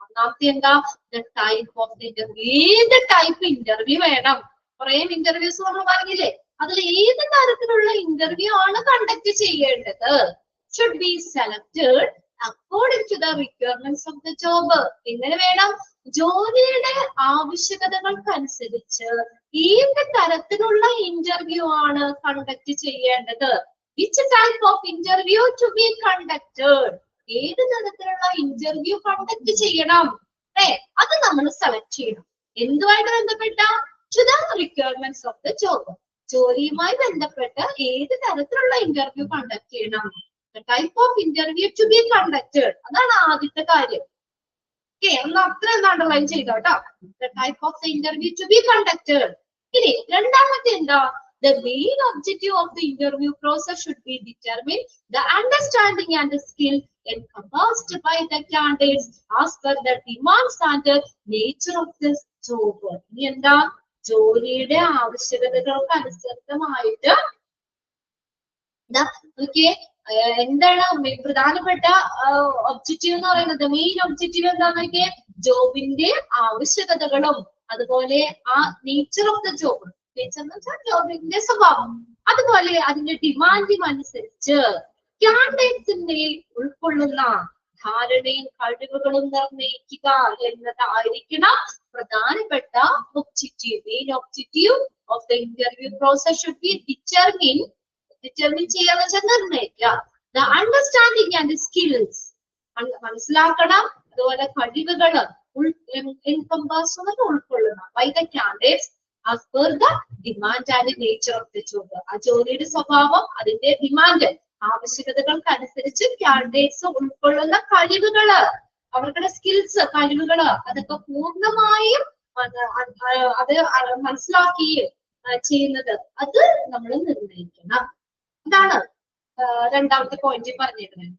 ഒന്നാമത്തെ എന്താ, the type of the interview. ഏത് ടൈപ്പ് ഇന്റർവ്യൂ വേണം? കുറെ ഇന്റർവ്യൂസ് നമ്മൾ പറഞ്ഞില്ലേ, അതിൽ ഏത് തരത്തിലുള്ള ഇന്റർവ്യൂ ആണ് കണ്ടക്ട് ചെയ്യേണ്ടത്? Should be selected according to the requirements of the job. എങ്ങനെ വേണം? ജോലിയുടെ ആവശ്യകതകൾക്കനുസരിച്ച് ഏത് തരത്തിലുള്ള ഇന്റർവ്യൂ ആണ് കണ്ടക്ട് ചെയ്യേണ്ടത്? Which type of interview to be conducted. ഏത് തരത്തിലുള്ള ഇന്റർവ്യൂ കണ്ടക്ട് ചെയ്യണം, അത് നമ്മൾ സെലക്ട് ചെയ്യണം. എന്തുമായിട്ട് ബന്ധപ്പെട്ട? To the requirements of the job. ജോലിയുമായി ബന്ധപ്പെട്ട് ഏത് തരത്തിലുള്ള ഇന്റർവ്യൂ കണ്ടക്ട് ചെയ്യണം? The type of interview to be conducted. അതാണ് ആദ്യത്തെ കാര്യം. ഒന്ന് അത്ര underline ചെയ്തോട്ടോ. The type of the interview to be conducted. ഇനി രണ്ടാമത്തെ എന്താ? The main objective of the interview process should be determine the understanding and the skill encompassed by the candidates as per the demands and the nature of this job. ഇനി എന്താ? ജോലിയുടെ ആവശ്യകതകൾക്ക് അനുസൃതമായിട്ട് എന്താണ് പ്രധാനപ്പെട്ട objective എന്ന് പറയുന്നത്? മെയിൻ ഒബ്ജക്റ്റീവ് എന്താന്ന് നോക്കിയേ, ജോബിന്റെ ആവശ്യകതകളും അതുപോലെ ആ nature of the job. Nature എന്ന് വെച്ചാൽ ജോബിന്റെ സ്വഭാവം, അതുപോലെ അതിന്റെ ഡിമാൻഡും അനുസരിച്ച് കാൻഡിഡേറ്റ്സിനെ ഉൾക്കൊള്ളുന്ന ധാരണയും കഴിവുകളും നിർണ്ണയിക്കുക എന്നതായിരിക്കണം പ്രധാനപ്പെട്ട objective. Main objective of the interview process should be determine ചെയ്യാന്ന് വെച്ചാൽ നിർണ്ണയിക്കുക. ദ അണ്ടർസ്റ്റാൻഡിങ് ആൻഡ് സ്കിൽസ് മനസ്സിലാക്കണം, അതുപോലെ കഴിവുകൾ എൻകംപാസ് ഉൾക്കൊള്ളുന്ന by the candidates as per the demand and nature of the job. ആ ജോലിയുടെ സ്വഭാവം, അതിന്റെ ഡിമാൻഡ്, ആവശ്യകതകൾക്കനുസരിച്ച് കാൻഡിഡേറ്റ്സ് ഉൾക്കൊള്ളുന്ന കഴിവുകള്, അവരുടെ സ്കിൽസ്, കഴിവുകള്, അതൊക്കെ പൂർണ്ണമായും അത് മനസ്സിലാക്കി ചെയ്യുന്നത് അത് നമ്മൾ നിർണ്ണയിക്കണം. ഇതാണ് രണ്ടാമത്തെ പോയിന്റ് പറഞ്ഞിരുന്നത്.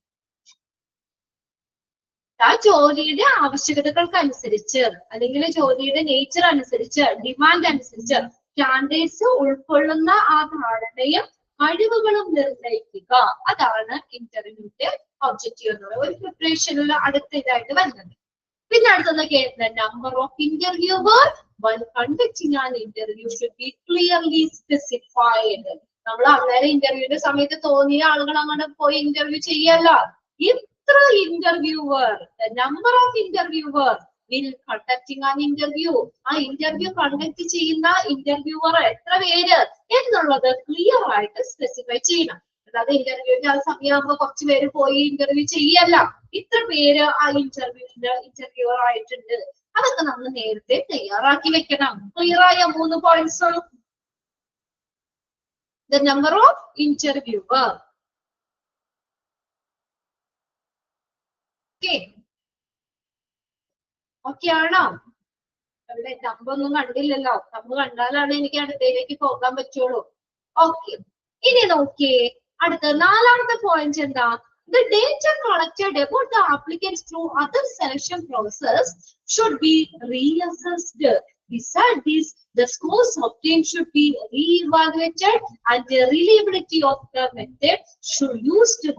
ആ ജോലിയുടെ ആവശ്യകതകൾക്കനുസരിച്ച് അല്ലെങ്കിൽ ജോലിയുടെ നേച്ചർ അനുസരിച്ച്, ഡിമാൻഡ് അനുസരിച്ച് കാൻഡിഡേറ്റ്സ് ഉൾക്കൊള്ളുന്ന ആ ധാരണയും കഴിവുകളും നിർണ്ണയിക്കുക. അതാണ് ഇന്റർവ്യൂവിന്റെ ഒബ്ജക്റ്റീവ് എന്ന് പറയുന്നത്. ഒരു പ്രിപ്പറേഷനിൽ അടുത്ത ഇതായിട്ട് വരുന്നത്. പിന്നെ അടുത്തതൊക്കെ number of interviewer while conducting an interview should be clearly specified. നമ്മൾ അന്നേരം ഇന്റർവ്യൂവിന്റെ സമയത്ത് തോന്നിയ ആളുകൾ അങ്ങനെ പോയി ഇന്റർവ്യൂ ചെയ്യല്ല. ഇത്ര interviewer, number of interviewer will conducting an interview. ആ ഇന്റർവ്യൂ കണ്ടക്ട് ചെയ്യുന്ന ഇന്റർവ്യൂവർ എത്ര പേര് എന്നുള്ളത് ക്ലിയർ ആയിട്ട് സ്പെസിഫൈ ചെയ്യണം. അല്ലാതെ ഇന്റർവ്യൂവിന്റെ ആ സമയമാകുമ്പോ കുറച്ച് പേര് പോയി ഇന്റർവ്യൂ ചെയ്യല്ല. ഇത്ര പേര് ആ ഇന്റർവ്യൂവർ ആയിട്ടുണ്ട്. അതൊക്കെ നമ്മൾ നേരത്തെ തയ്യാറാക്കി വെക്കണം. ക്ലിയർ ആയ 3 points. The number of interviewer. Okay ആണോ? അവിടെ തമ്പൊന്നും കണ്ടില്ലല്ലോ. തമ്പ് കണ്ടാലാണ് എനിക്ക് അടുത്തയിലേക്ക് പോകാൻ പറ്റുള്ളൂ. ഓക്കെ, ഇനി നോക്കിയേ അടുത്ത നാലാമത്തെ പോയിന്റ് എന്താ? The data collected about the applicants through other selection process should be reassessed. Besides this, the scores obtained should be re-evaluated and the reliability of the method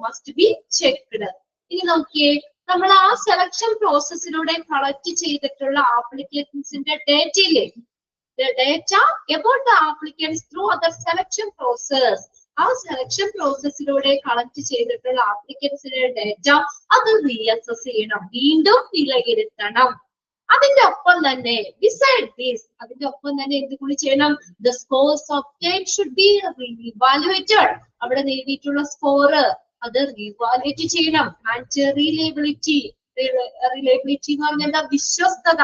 must be checked. ഇനി നോക്കിയേ, നമ്മൾ ആ selection പ്രോസസ്സിലൂടെ collect ചെയ്തിട്ടുള്ള ആപ്ലിക്കൻസിന്റെ ഡേറ്റയില്ലേ, data about the applicants through other selection process, ആ selection പ്രോസസ്സിലൂടെ കളക്ട് ചെയ്തിട്ടുള്ള ആപ്ലിക്കൻസിന്റെ ഡേറ്റ അത് റീഅസസ് ചെയ്യണം, വീണ്ടും വിലയിരുത്തണം. അതിന്റെ ഒപ്പം തന്നെ ബിസൈഡ് ദിസ്, അതിന്റെ ഒപ്പം തന്നെ എന്ത് കൂടി ചെയ്യണം? The scores obtained should be reevaluated. അവിടെ നേടിയിട്ടുള്ള സ്കോർ അത് റീവാലുവേറ്റ് ചെയ്യണം. ആൻഡ് റിലയബിലിറ്റി, റിലയബിലിറ്റി എന്ന് പറഞ്ഞാൽ എന്താ? വിശ്വസ്തത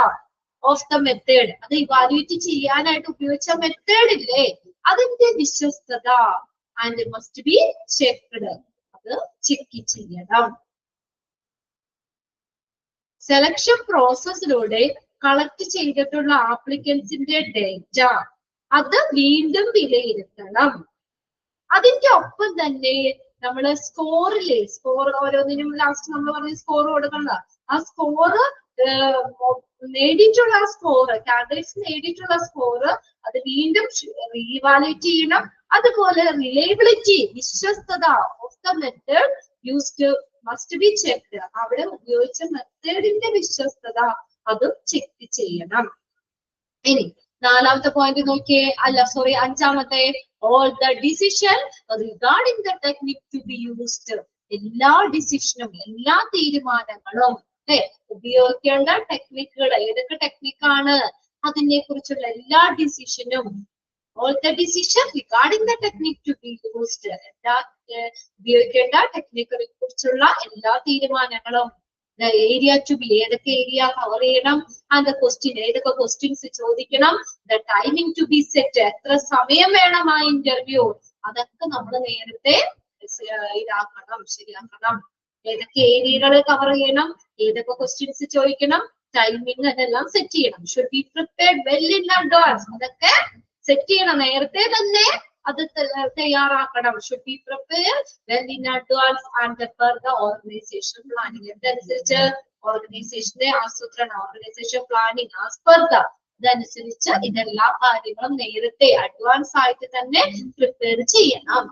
ഓഫ് ദ മെത്തേഡ്. അത് ഇവാലുവേറ്റ് ചെയ്യാനായിട്ട് ഉപയോഗിച്ച മെത്തേഡ് ഇല്ലേ, അതിന്റെ വിശ്വസ്തത and must be checked. അത് ചെക്ക് ചെയ്യണം. സെലക്ഷൻ പ്രോസസ്സിലൂടെ കളക്ട് ചെയ്തിട്ടുള്ള ആപ്ലിക്കൻസിന്റെ ഡേറ്റ അത് വീണ്ടും വിലയിരുത്തണം. അതിന്റെ ഒപ്പം തന്നെ നമ്മള് സ്കോറിലെ സ്കോർ ഓരോന്നിനും ലാസ്റ്റ് നമ്മൾ പറഞ്ഞ സ്കോർ കൊടുക്കണ്ട. ആ സ്കോർ നേടിയിട്ടുള്ള സ്കോർ കാൻഡിഡേറ്റ്സ് നേടിയിട്ടുള്ള സ്കോർ അത് വീണ്ടും റീവാലുവേറ്റ് ചെയ്യണം. അതുപോലെ റിലയബിലിറ്റി വിശ്വസ്തത of the method used must be checked. അവിടെ ഉപയോഗിച്ച മെത്തേഡിന്റെ വിശ്വസ്തത അതും ചെക്ക് ചെയ്യണം. ഇനി നാലാമത്തെ പോയിന്റ് നോക്കിയേ, അല്ല സോറി അഞ്ചാമത്തെ, all the decision regarding the technique to be used. എല്ലാ ഡിസിഷനും എല്ലാ തീരുമാനങ്ങളും ഉപയോഗിക്കേണ്ട ടെക്നിക്കുകൾ ഏതൊക്കെ ടെക്നിക്കാണ് അതിനെ കുറിച്ചുള്ള എല്ലാ ഡിസിഷനും all the decision regarding the technique to be used. എല്ലാ ഉപയോഗിക്കേണ്ട ടെക്നിക്കുകളെ കുറിച്ചുള്ള എല്ലാ തീരുമാനങ്ങളും the area to be ഏതൊക്കെ ഏരിയ കവർ ചെയ്യണം and the question ഏതൊക്കെ ക്വസ്റ്റ്യൻസ് ചോദിക്കണം, the timing to be set എത്ര സമയം വേണം ആ ഇന്റർവ്യൂ, അതൊക്കെ നമ്മൾ നേരത്തെ ഇതാക്കണം, ശരിയാക്കണം. ഏതൊക്കെ ഏരിയകൾ കവർ ചെയ്യണം, ഏതൊക്കെ ക്വസ്റ്റ്യൻസ് ചോദിക്കണം, ടൈമിംഗ് അതെല്ലാം സെറ്റ് ചെയ്യണം. should be prepared well in advance. അതൊക്കെ സെറ്റ് ചെയ്യണം, നേരത്തെ തന്നെ അത് തയ്യാറാക്കണം. should be prepared well in advance and per the organization planning. ഇതനുസരിച്ച് ഓർഗനൈസേഷന്റെ ആസൂത്രണം, organisation planning as per the ഇതനുസരിച്ച് ഇതെല്ലാ കാര്യങ്ങളും നേരത്തെ അഡ്വാൻസ് ആയിട്ട് തന്നെ പ്രിപ്പയർ ചെയ്യണം.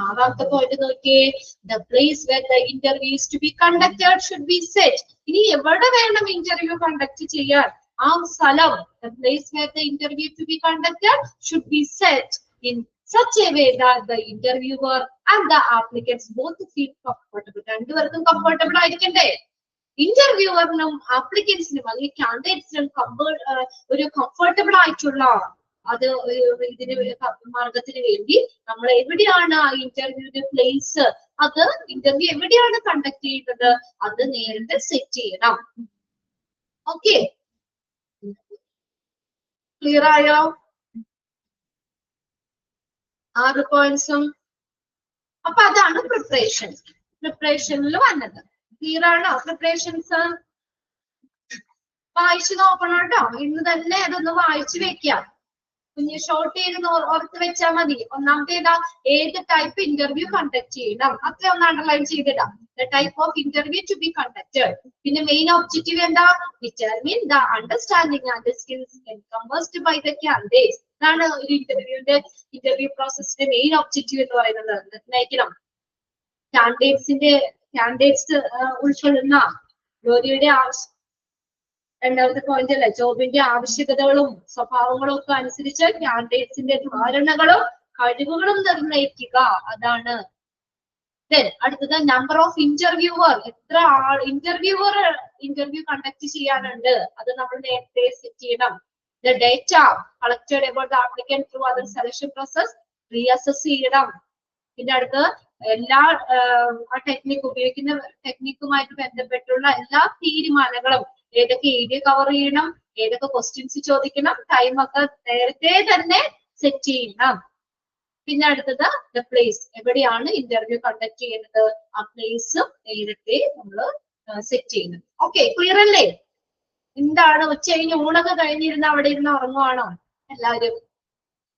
ആറാമത്തെ പോയിന്റ് നോക്കിയേ, the place where the interview is to be conducted should be set. ഇനി എവിടെ വേണം ഇന്റർവ്യൂ കണ്ടക്ട് ചെയ്യാൻ, ആ സ്ഥലം the place where the interview to be conducted should be set in such a way that the interviewer and the applicants both feel comfortable. രണ്ടുപേർക്കും comfortable ആയിരിക്കണ്ടേ, ഇന്റർവ്യൂവറിനും ആപ്ലിക്കൻസിനും അല്ലെങ്കിൽ കാൻഡിഡേറ്റ്സിനും ഒരു comfortable ആയിട്ടുള്ള അത് ഇതിന് മാർഗത്തിന് വേണ്ടി നമ്മൾ എവിടെയാണ് ആ ഇന്റർവ്യൂവിന്റെ പ്ലേസ്, അത് ഇന്റർവ്യൂ എവിടെയാണ് കണ്ടക്ട് ചെയ്യുന്നത് അത് നേരത്തെ സെറ്റ് ചെയ്യണം. ഓക്കെ, ക്ലിയർ ആയോ? 6 പോയിന്റ്സും. അപ്പൊ അതാണ് പ്രിപ്പറേഷനിൽ വന്നത്. ക്ലിയർ ആണോ? പ്രിപ്പറേഷൻസ് വായിച്ചു നോക്കണം കേട്ടോ. ഇന്ന് തന്നെ അതൊന്ന് വായിച്ചു വെക്കാം. കുഞ്ഞ് ഷോർട്ട് ചെയ്ത് ഓർത്ത് വെച്ചാൽ മതി. ഒന്നാമത്തെ ഏതാ, ഏത് ടൈപ്പ് ഇന്റർവ്യൂ കണ്ടക്ട് ചെയ്യണം, അത്ര ഒന്ന് അണ്ടർലൈൻ ചെയ്തിടാം. The type of interview to be conducted. പിന്നെ മെയിൻ ഒബ്ജക്റ്റീവ് എന്താ, determine the understanding and the skills encompassed by the candidates. ഇതാണ് ഒരു ഇന്റർവ്യൂ പ്രോസസ്സിന്റെ മെയിൻ ഒബ്ജക്റ്റീവ് എന്ന് പറയുന്നത്. നിർണ്ണയിക്കണം കാൻഡിഡേറ്റ്സ് ഉൾക്കൊള്ളുന്ന ജോലിയുടെ ആവശ്യം. രണ്ടാമത്തെ പോയിന്റ് അല്ലേ, ജോബിന്റെ ആവശ്യകതകളും സ്വഭാവങ്ങളും ഒക്കെ അനുസരിച്ച് കാൻഡിഡേറ്റ്സിന്റെ ധാരണകളും കഴിവുകളും നിർണ്ണയിക്കുക. അതാണ്. അടുത്തത് നമ്പർ ഓഫ് ഇന്റർവ്യൂവർ, എത്ര ഇന്റർവ്യൂ കണ്ടക്ട് ചെയ്യാനുണ്ട് അത് നമ്മൾ നേരത്തെ സെറ്റ് ചെയ്യണം. The data collected about the applicant through other selection process reassess ചെയ്യണം. പിന്നെ അടുത്ത് എല്ലാ ആ ടെക്നിക്ക് ഉപയോഗിക്കുന്ന ടെക്നിക്കുമായിട്ട് ബന്ധപ്പെട്ടുള്ള എല്ലാ തീരുമാനങ്ങളും ഏതൊക്കെ ഏരിയ കവർ ചെയ്യണം, ഏതൊക്കെ ക്വസ്റ്റ്യൻസ് ചോദിക്കണം, ടൈം ഒക്കെ നേരത്തെ തന്നെ സെറ്റ് ചെയ്യണം. പിന്നെ അടുത്തത് ദ പ്ലേസ്, എവിടെയാണ് ഇന്റർവ്യൂ കണ്ടക്ട് ചെയ്യുന്നത് ആ പ്ലേസ് നേരത്തെ നമ്മൾ സെറ്റ് ചെയ്യുന്നത്. ഓക്കെ, ക്ലിയർ അല്ലേ? എന്താണ് ഉച്ച കഴിഞ്ഞ് ഊണൊക്കെ കഴിഞ്ഞിരുന്ന് അവിടെ ഇരുന്ന് ഉറങ്ങുവാണോ എല്ലാവരും?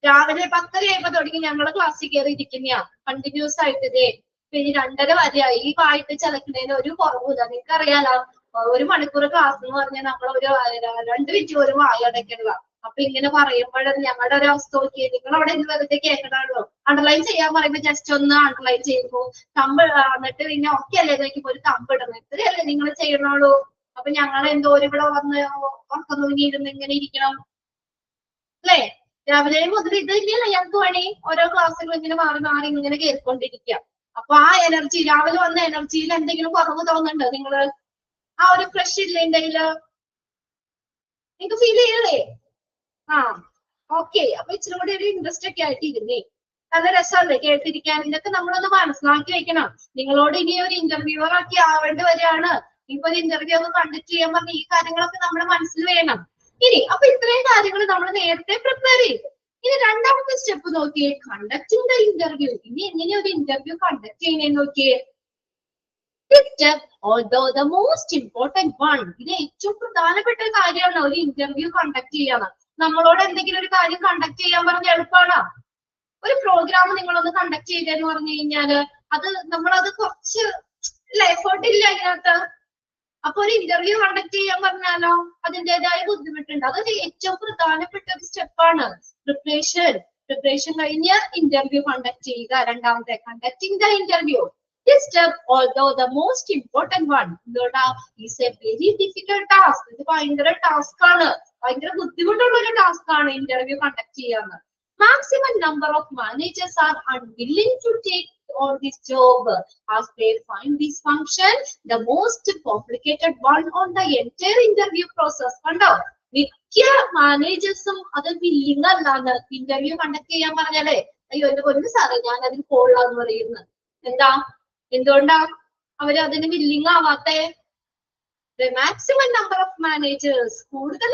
രാവിലെ 10:30 ആയപ്പോ തുടങ്ങി ഞങ്ങള് ക്ലാസ്സിൽ കയറി ഇരിക്കുന്ന കണ്ടിന്യൂസ് ആയിട്ട് ഇതേ പിന്നെ 2:30 വരെയായി. ഈ വായിട്ട് ചലക്കുന്നതിന് ഒരു കുറവില്ല. നിങ്ങൾക്ക് അറിയാലോ, 1 മണിക്കൂർ ക്ലാസ് എന്ന് പറഞ്ഞാൽ നമ്മളൊരു 2 മിനിറ്റ് പോലും വായടയ്ക്കണ. അപ്പൊ ഇങ്ങനെ പറയുമ്പോഴത് ഞങ്ങളുടെ ഒരു അവസ്ഥ നോക്കിയേ. നിങ്ങൾ അവിടെ നിന്ന് വെറുതെ കേൾക്കണല്ലോ. അണ്ടർലൈൻ ചെയ്യാൻ പറയുമ്പോ ജസ്റ്റ് ഒന്ന് അണ്ടർലൈൻ ചെയ്യുമ്പോ തമ്പ് എന്നിട്ട് പിന്നെ ഓക്കെ അല്ലേ നോക്കിപ്പോ ഒരു തമ്പ് ഇടുന്നു. ഇത്രയല്ലേ നിങ്ങൾ ചെയ്യണുള്ളൂ. അപ്പൊ ഞങ്ങൾ എന്തോരം ഇവിടെ വന്ന് ഉറക്കം തൂങ്ങിയിരുന്ന് ഇങ്ങനെ ഇരിക്കണം അല്ലേ? രാവിലെ മുതൽ ഇത് തന്നെയല്ലേ ഞങ്ങൾക്ക് പണി. ഓരോ ക്ലാസ്സുകൾ ഇങ്ങനെ മാറി മാറി ഇങ്ങനെ കേൾക്കൊണ്ടിരിക്കാം. അപ്പൊ ആ എനർജി, രാവിലെ വന്ന എനർജിയിൽ എന്തെങ്കിലും കുറവ് തോന്നുന്നുണ്ടോ നിങ്ങള്? ആ ഒരു ഫ്രഷ് ഇല്ലേ എന്തെങ്കിലും നിങ്ങൾക്ക് ഫീൽ ചെയ്യല്ലേ? ആ ഓക്കെ. അപ്പൊ ഇച്ചിരി കൂടി ഒരു ഇൻട്രസ്റ്റ് ഒക്കെ ആയിട്ട് ഇരുന്നേ. നല്ല രസമല്ലേ കേട്ടിരിക്കാൻ? ഇതൊക്കെ നമ്മളൊന്ന് മനസ്സിലാക്കി വെക്കണം. നിങ്ങളോട് ഇനി ഒരു ഇന്റർവ്യൂവർ ആക്കി ആവേണ്ടി വരികയാണ്. ഇപ്പൊ ഒരു ഇന്റർവ്യൂ ഒക്കെ കണ്ടക്ട് ചെയ്യാൻ പറഞ്ഞ ഈ കാര്യങ്ങളൊക്കെ നമ്മുടെ മനസ്സിൽ വേണം. ഇനി അപ്പൊ ഇത്രയും കാര്യങ്ങൾ നമ്മൾ നേരത്തെ പ്രിപ്പയർ ചെയ്തു. ഇനി രണ്ടാമത്തെ സ്റ്റെപ്പ് നോക്കിയേ, കണ്ടക്ടിങ് ദ ഇന്റർവ്യൂ. ഇനി എങ്ങനെ ഒരു ഇന്റർവ്യൂ കണ്ടക്ട് ചെയ്യുന്നതെന്ന് നോക്കിയേ. This step, although the most important one, ഇത് ഏറ്റവും പ്രധാനപ്പെട്ട കാര്യമാണ് ഒരു ഇന്റർവ്യൂ കണ്ടക്ട് ചെയ്യാന്ന്. നമ്മളോട് എന്തെങ്കിലും ഒരു കാര്യം കണ്ടക്ട് ചെയ്യാൻ പറഞ്ഞ എളുപ്പമാണോ? ഒരു പ്രോഗ്രാം നിങ്ങളൊന്ന് കണ്ടക്ട് ചെയ്തെന്ന് പറഞ്ഞു കഴിഞ്ഞാല് അത് നമ്മളത് കുറച്ച് എഫേർട്ട് ഇല്ല അതിനകത്ത്. അപ്പൊ ഒരു ഇന്റർവ്യൂ കണ്ടക്ട് ചെയ്യാൻ പറഞ്ഞാലോ അതിൻ്റെതായ ബുദ്ധിമുട്ടുണ്ട്. അത് ഏറ്റവും പ്രധാനപ്പെട്ട ഒരു സ്റ്റെപ്പാണ്. പ്രിപ്പറേഷൻ കഴിഞ്ഞ് ഇന്റർവ്യൂ കണ്ടക്ട് ചെയ്യുക. രണ്ടാമത്തെ conducting the interview. This step, although the most important one, is a very difficult task. ഇത് ഭയങ്കര ടാസ്ക് ആണ്, ഭയങ്കര ബുദ്ധിമുട്ടുള്ള ഒരു ടാസ്ക് ആണ് ഇന്റർവ്യൂ കണ്ടക്ട് ചെയ്യാന്ന്. Maximum number of managers are unwilling to take on this job as they find this function the most complicated one on the entire interview process. കണ്ടോ, മിക്ക മാനേജേഴ്സും അത് വില്ലിങ് അല്ലാന്ന് ഇന്റർവ്യൂ കണ്ടക്ട് ചെയ്യാൻ പറഞ്ഞാലേ. അയ്യോ എന്റെ പൊന്നു സാറേ ഞാൻ അതിന് കൊള്ളാന്ന് പറയുന്നത്. എന്തുകൊണ്ടാ അവര് അതിന് willing ആവാത്തെ? The maximum number of managers, കൂടുതൽ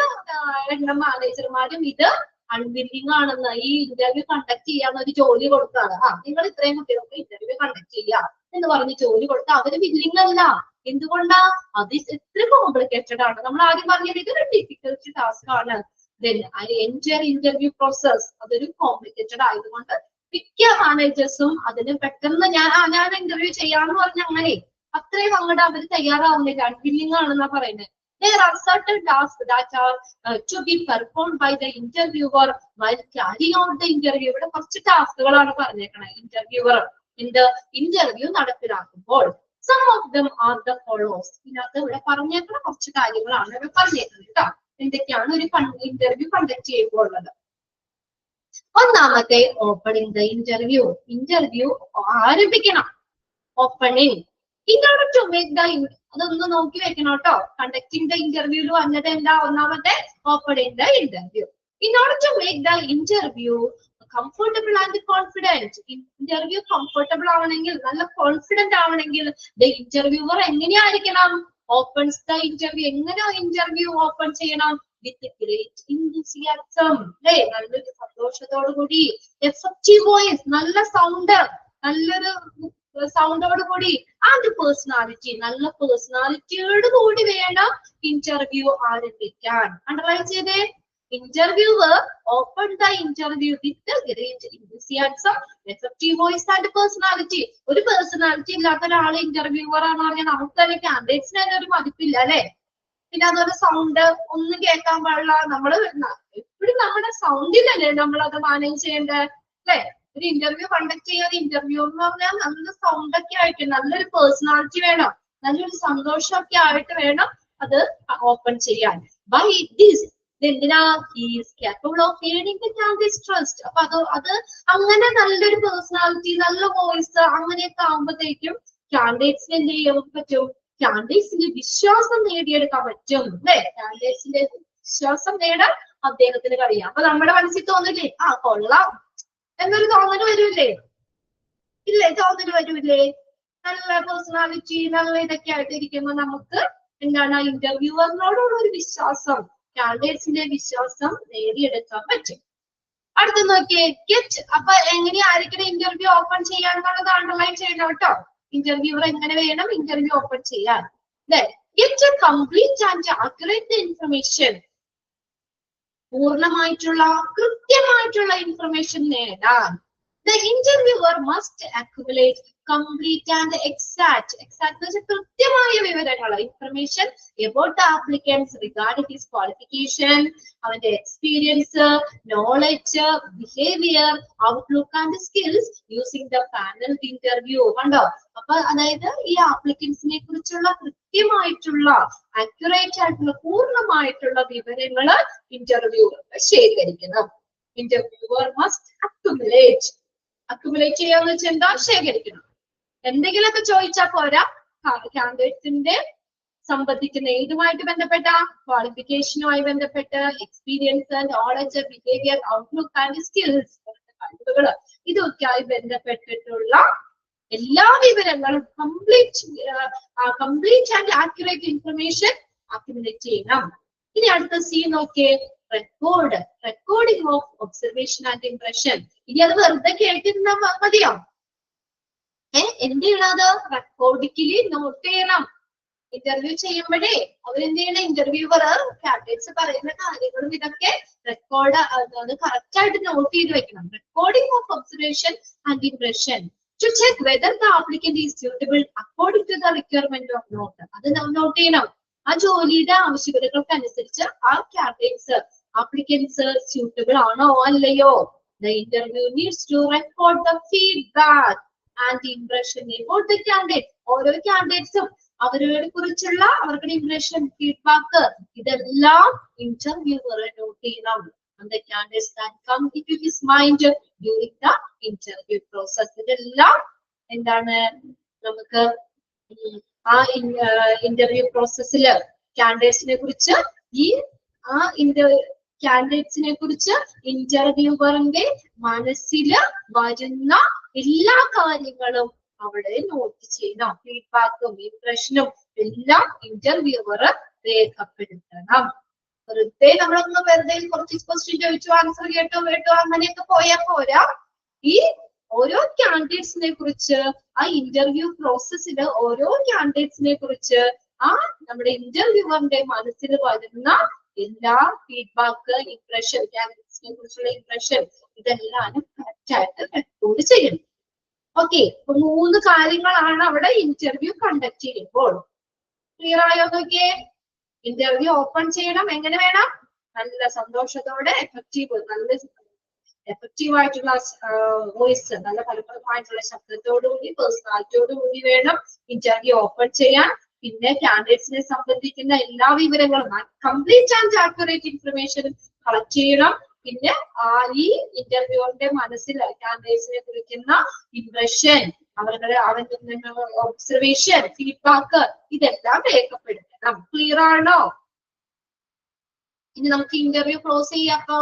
എണ്ണം മാനേജർമാരും ഇത് അൺവില്ലിങ് ആണെന്ന്. ഈ ഇന്റർവ്യൂ കണ്ടക്ട് ചെയ്യാന്ന് ഒരു ജോലി കൊടുത്താണ്. നിങ്ങൾ ഇത്രയും കുട്ടികൾക്ക് ഇന്റർവ്യൂ കണ്ടക്ട് ചെയ്യാ എന്ന് പറഞ്ഞ് ജോലി കൊടുത്ത അവര് വില്ലിങ് അല്ല. എന്തുകൊണ്ടാ? അത് എത്ര കോംപ്ലിക്കേറ്റഡ് ആണ്. നമ്മൾ ആദ്യം പറഞ്ഞത് ഇതൊരു ഡിഫിക്കൽട്ട് ടാസ്ക് ആണ്. ഇന്റർവ്യൂ പ്രോസസ് അതൊരു കോംപ്ലിക്കേറ്റഡ് ആയതുകൊണ്ട് മിക്ക മാനേജേഴ്സും അതിന് പെട്ടെന്ന് ഞാൻ ഇന്റർവ്യൂ ചെയ്യാന്ന് പറഞ്ഞ അങ്ങനെ അത്രയും അങ്ങോട്ട് അവര് തയ്യാറാവുന്നില്ല. അൺവില്ലിങ് ആണെന്നാ പറയുന്നത്. There are certain tasks that are to be performed by the interviewer while carrying out the interview. ഇവിടെ കുറച്ച് ടാസ്കുകളാണ് പറഞ്ഞേക്കണേ ഇന്റർവ്യൂവർ ഇന്റർവ്യൂ നടപ്പിലാക്കുമ്പോൾ. Some of them are the follows. ഇതിനകത്ത് ഇവിടെ പറഞ്ഞേക്കണ കുറച്ച് കാര്യങ്ങളാണ് ഇവിടെ പറഞ്ഞേക്കുന്നത് കേട്ടോ. എന്തൊക്കെയാണ് ഒരു ഇന്റർവ്യൂ കണ്ടക്ട് ചെയ്യുമ്പോൾ ഉള്ളത്. ഒന്നാമത്തെ, ഓപ്പണിംഗ് ദ ഇന്റർവ്യൂ. ഇന്റർവ്യൂ ആരംഭിക്കണം. Opening. In order to make the അതൊന്ന് നോക്കി വെക്കണം കേട്ടോ. കണ്ടക്ടിങ് ദ ഇന്റർവ്യൂല് വന്നത് എന്താ? ഒന്നാമത്തെ, opening the interview. In order to make the interview comfortable and confident. Interview comfortable ആവണമെങ്കിൽ, നല്ല കോൺഫിഡന്റ് ആവണമെങ്കിൽ ദ ഇന്റർവ്യൂവർ എങ്ങനെയായിരിക്കണം? Opens the interview. എങ്ങനെ ഇന്റർവ്യൂ ഓപ്പൺ ചെയ്യണം? With a great enthusiasm. നല്ലൊരു സന്തോഷത്തോടു കൂടി, എഫക്റ്റീവ് വോയിസ്, നല്ല സൗണ്ട്, നല്ലൊരു സൗണ്ടോട് കൂടി, ആൻഡ് പേഴ്സണാലിറ്റി, നല്ല പേഴ്സണാലിറ്റിയോട് കൂടി വേണം ഇന്റർവ്യൂ ആരംഭിക്കാൻ. അണ്ടർലൈൻ ചെയ്തേ. Interviewer open the interview with a great enthusiasm, effective voice and personality. ഒരു പേഴ്സണാലിറ്റി ഇല്ലാത്ത ഒരാൾ ഇന്റർവ്യൂവർ ആണെന്ന് പറഞ്ഞാൽ നമുക്ക് തന്നെ കാൻഡിഡേറ്റ്സിന് തന്നെ ഒരു മതിപ്പില്ല അല്ലെ. പിന്നെ അതുപോലെ സൗണ്ട് ഒന്നും കേൾക്കാൻ പാടില്ല. നമ്മള് എപ്പോഴും നമ്മുടെ സൗണ്ടിലല്ലേ നമ്മൾ അത് മാനേജ് ചെയ്യേണ്ടത് അല്ലെ. ഒരു ഇന്റർവ്യൂ കണ്ടക്ട് ചെയ്യാൻ ഇന്റർവ്യൂ എന്ന് പറഞ്ഞാൽ നല്ല സൗണ്ട് ഒക്കെ ആയിട്ട്, നല്ലൊരു പേഴ്സണാലിറ്റി വേണം, നല്ലൊരു സന്തോഷമൊക്കെ ആയിട്ട് വേണം അത് ഓപ്പൺ ചെയ്യാൻ. ബൈ ദിസ് എന്തിനാ? he is capable of gaining the candidate's trust. അപ്പൊ അത് അങ്ങനെ നല്ലൊരു പേഴ്സണാലിറ്റി, നല്ല വോയിസ് അങ്ങനെയൊക്കെ ആകുമ്പോഴത്തേക്കും കാൻഡിഡേറ്റ്സിന് എന്ത് ചെയ്യാൻ പറ്റും? കാൻഡിഡേറ്റ്സിന്റെ വിശ്വാസം നേടിയെടുക്കാൻ പറ്റും അല്ലെ. കാൻഡിഡേറ്റ്സിന്റെ വിശ്വാസം നേടാൻ അദ്ദേഹത്തിന് കഴിയാം. അപ്പൊ നമ്മുടെ മനസ്സിൽ തോന്നില്ലേ, കൊള്ളാം എന്നൊരു തോന്നല് വരൂല്ലേ? ഇല്ലേ? തോന്നല് വരൂല്ലേ? നല്ല പേഴ്സണാലിറ്റി, നല്ല ഇതൊക്കെ ആയിട്ട് ഇരിക്കുമ്പോ നമുക്ക് എന്താണ്? ഇന്റർവ്യൂവറിനോടുള്ള ഒരു വിശ്വാസം, കാൻഡിഡേറ്റ്സിന്റെ വിശ്വാസം നേടിയെടുക്കാൻ പറ്റും. അടുത്ത നോക്കിയേ, ഗെറ്റ്. അപ്പൊ എങ്ങനെയായിരിക്കണം ഇന്റർവ്യൂ ഓപ്പൺ ചെയ്യാന്നുള്ളത് അണ്ടർലൈൻ ചെയ്യണം കേട്ടോ. ഇന്റർവ്യൂവർ എങ്ങനെ വേണം ഇന്റർവ്യൂ ഓപ്പൺ ചെയ്യാൻ? Get A complete and accurate information. പൂർണ്ണമായിട്ടുള്ള, കൃത്യമായിട്ടുള്ള ഇൻഫർമേഷൻ നേടാൻ the interviewer must accumulate complete and exact കൃത്യമായ വിവരങ്ങൾ, information about the applicants regarding his qualification, അവന്റെ experience, knowledge, behaviour, outlook and skills using the panel interview. കണ്ടോ? അപ്പൊ അതായത് ഈ ആപ്ലിക്കൻസിനെ കുറിച്ചുള്ള കൃത്യമായിട്ടുള്ള, അക്യുറേറ്റ് ആയിട്ടുള്ള, പൂർണ്ണമായിട്ടുള്ള വിവരങ്ങള് ഇന്റർവ്യൂവർ ശേഖരിക്കണം. ഇന്റർവ്യൂവർ മസ്റ്റ് അക്യുമുലേറ്റ് ചെയ്യാന്ന് വെച്ചാൽ എന്താ? ശേഖരിക്കണം. എന്തെങ്കിലുമൊക്കെ ചോദിച്ചാൽ പോരാ. കാൻഡിഡേറ്റ്സിന്റെ സംബന്ധിക്കുന്ന ഏതുമായിട്ട് ബന്ധപ്പെട്ട, ക്വാളിഫിക്കേഷനുമായി ബന്ധപ്പെട്ട്, experience, knowledge, behaviour, outlook and skills, കഴിവുകള്, ഇതൊക്കെയായി ബന്ധപ്പെട്ടിട്ടുള്ള എല്ലാ വിവരങ്ങളും complete and accurate information accumulate ചെയ്യണം. ഇനി അടുത്ത സി നോക്കിയേ, recording of observation and impression. ഇനി അത് വെറുതെ കേട്ടിരുന്നാ മതിയോ? എന്ത് ചെയ്യണം? അത് റെക്കോർഡിക്കലി നോട്ട് ചെയ്യണം. ഇന്റർവ്യൂ ചെയ്യുമ്പോഴേ അവരെന്ത് ചെയ്യണം? ഇന്റർവ്യൂവർ കാൻഡിഡേറ്റ്സ് പറയുന്ന കാര്യങ്ങളും ഇതൊക്കെ റെക്കോർഡ് അത് കറക്റ്റ് ആയിട്ട് നോട്ട് ചെയ്ത് വെക്കണം. Recording of observation and impression to check whether the applicant is suitable according to the requirement of note. അത് നോട്ട് ചെയ്യണം. ആ ജോലിയുടെ ആവശ്യകതകൾക്ക് അനുസരിച്ച് ആ കാൻഡിഡേറ്റ്സ് applicants suitable ആണോ അല്ലയോ. The interview needs to record the feedback and impression about the candidate. ഓരോ കാൻഡിഡേറ്റ്സും അവരെ കുറിച്ചുള്ള അവരുടെ ഇംപ്രഷൻ, ഫീഡ്ബാക്ക് ഇതെല്ലാം ഇന്റർവ്യൂവർ നോട്ട് ചെയ്യണം. And the candidates that come into his mind during the interview process. ഇതെല്ലാം എന്താണ് നമുക്ക് ആ ഇന്റർവ്യൂ പ്രോസസ്സില് കാൻഡിഡേറ്റ്സിനെ കുറിച്ച് കാൻഡിഡേറ്റ്സിനെ കുറിച്ച് ഇന്റർവ്യൂവറിന്റെ മനസ്സിൽ വരുന്ന എല്ലാ കാര്യങ്ങളും അവിടെ നോട്ട് ചെയ്യണം. ഫീഡ്ബാക്കും ഇംപ്രഷനും എല്ലാം ഇന്റർവ്യൂവർ രേഖപ്പെടുത്തണം. വെറുതെ നമ്മളൊന്നും വെറുതെ കുറച്ച് ക്വസ്റ്റ്യൻ ചോദിച്ചു ആൻസർ കേട്ടോ അങ്ങനെയൊക്കെ പോയാൽ പോരാ. ഈ ഓരോ കാൻഡിഡേറ്റ്സിനെ കുറിച്ച് ആ ഇന്റർവ്യൂ പ്രോസസ്സിൽ ഓരോ കാൻഡിഡേറ്റ്സിനെ കുറിച്ച് ആ നമ്മുടെ ഇന്റർവ്യൂവറിന്റെ മനസ്സിൽ വരുന്ന എല്ലാ ഫീഡ്ബാക്ക്, ഇംപ്രഷൻ, കാൻഡിഡേറ്റ്സിനെ കുറിച്ചുള്ള ഇംപ്രഷൻ ഇതെല്ലാം കറക്റ്റ് ആയിട്ട് റെക്കോർഡ് ചെയ്യണം. ഓക്കെ, അപ്പൊ 3 കാര്യങ്ങളാണ് അവിടെ ഇന്റർവ്യൂ കണ്ടക്ട് ചെയ്യുമ്പോൾ. ക്ലിയർ ആയോ? നോക്കിയേ, ഇന്റർവ്യൂ ഓപ്പൺ ചെയ്യണം. എങ്ങനെ വേണം? നല്ല സന്തോഷത്തോടെ, എഫക്റ്റീവ് ആയിട്ടുള്ള വോയിസ്, നല്ല ഫലപ്രദമായിട്ടുള്ള ശബ്ദത്തോടുകൂടി, പേഴ്സണാലിറ്റിയോടുകൂടി വേണം ഇന്റർവ്യൂ ഓപ്പൺ ചെയ്യാൻ. പിന്നെ കാൻഡിഡേറ്റ്സിനെ സംബന്ധിക്കുന്ന എല്ലാ വിവരങ്ങളും complete and accurate information collect ചെയ്യണം. പിന്നെ ഈ ഇന്റർവ്യൂവിന്റെ മനസ്സിൽ കാൻഡിഡേറ്റ്സിനെ കുറിക്കുന്ന ഇംപ്രഷൻ, അവരുടെ ഒബ്സർവേഷൻ, ഫീഡ്ബാക്ക് ഇതെല്ലാം രേഖപ്പെടുത്തണം. ക്ലിയർ ആണോ? ഇനി നമുക്ക് ഇന്റർവ്യൂ ക്ലോസ് ചെയ്യാട്ടോ.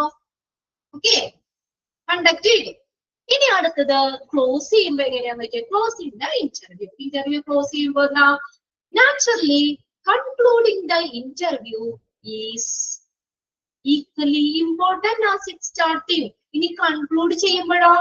ഓക്കെ, കണ്ടക്ട് ചെയ്യും. ഇനി അടുത്തത് ക്ലോസ് ചെയ്യുമ്പോ എങ്ങനെയാന്ന് വെച്ചാൽ closing the interview. Interview close ചെയ്യുമ്പോൾ naturally concluding the interview is equally important as it starting. ഇനി കൺക്ലൂഡ് ചെയ്യുമ്പോഴോ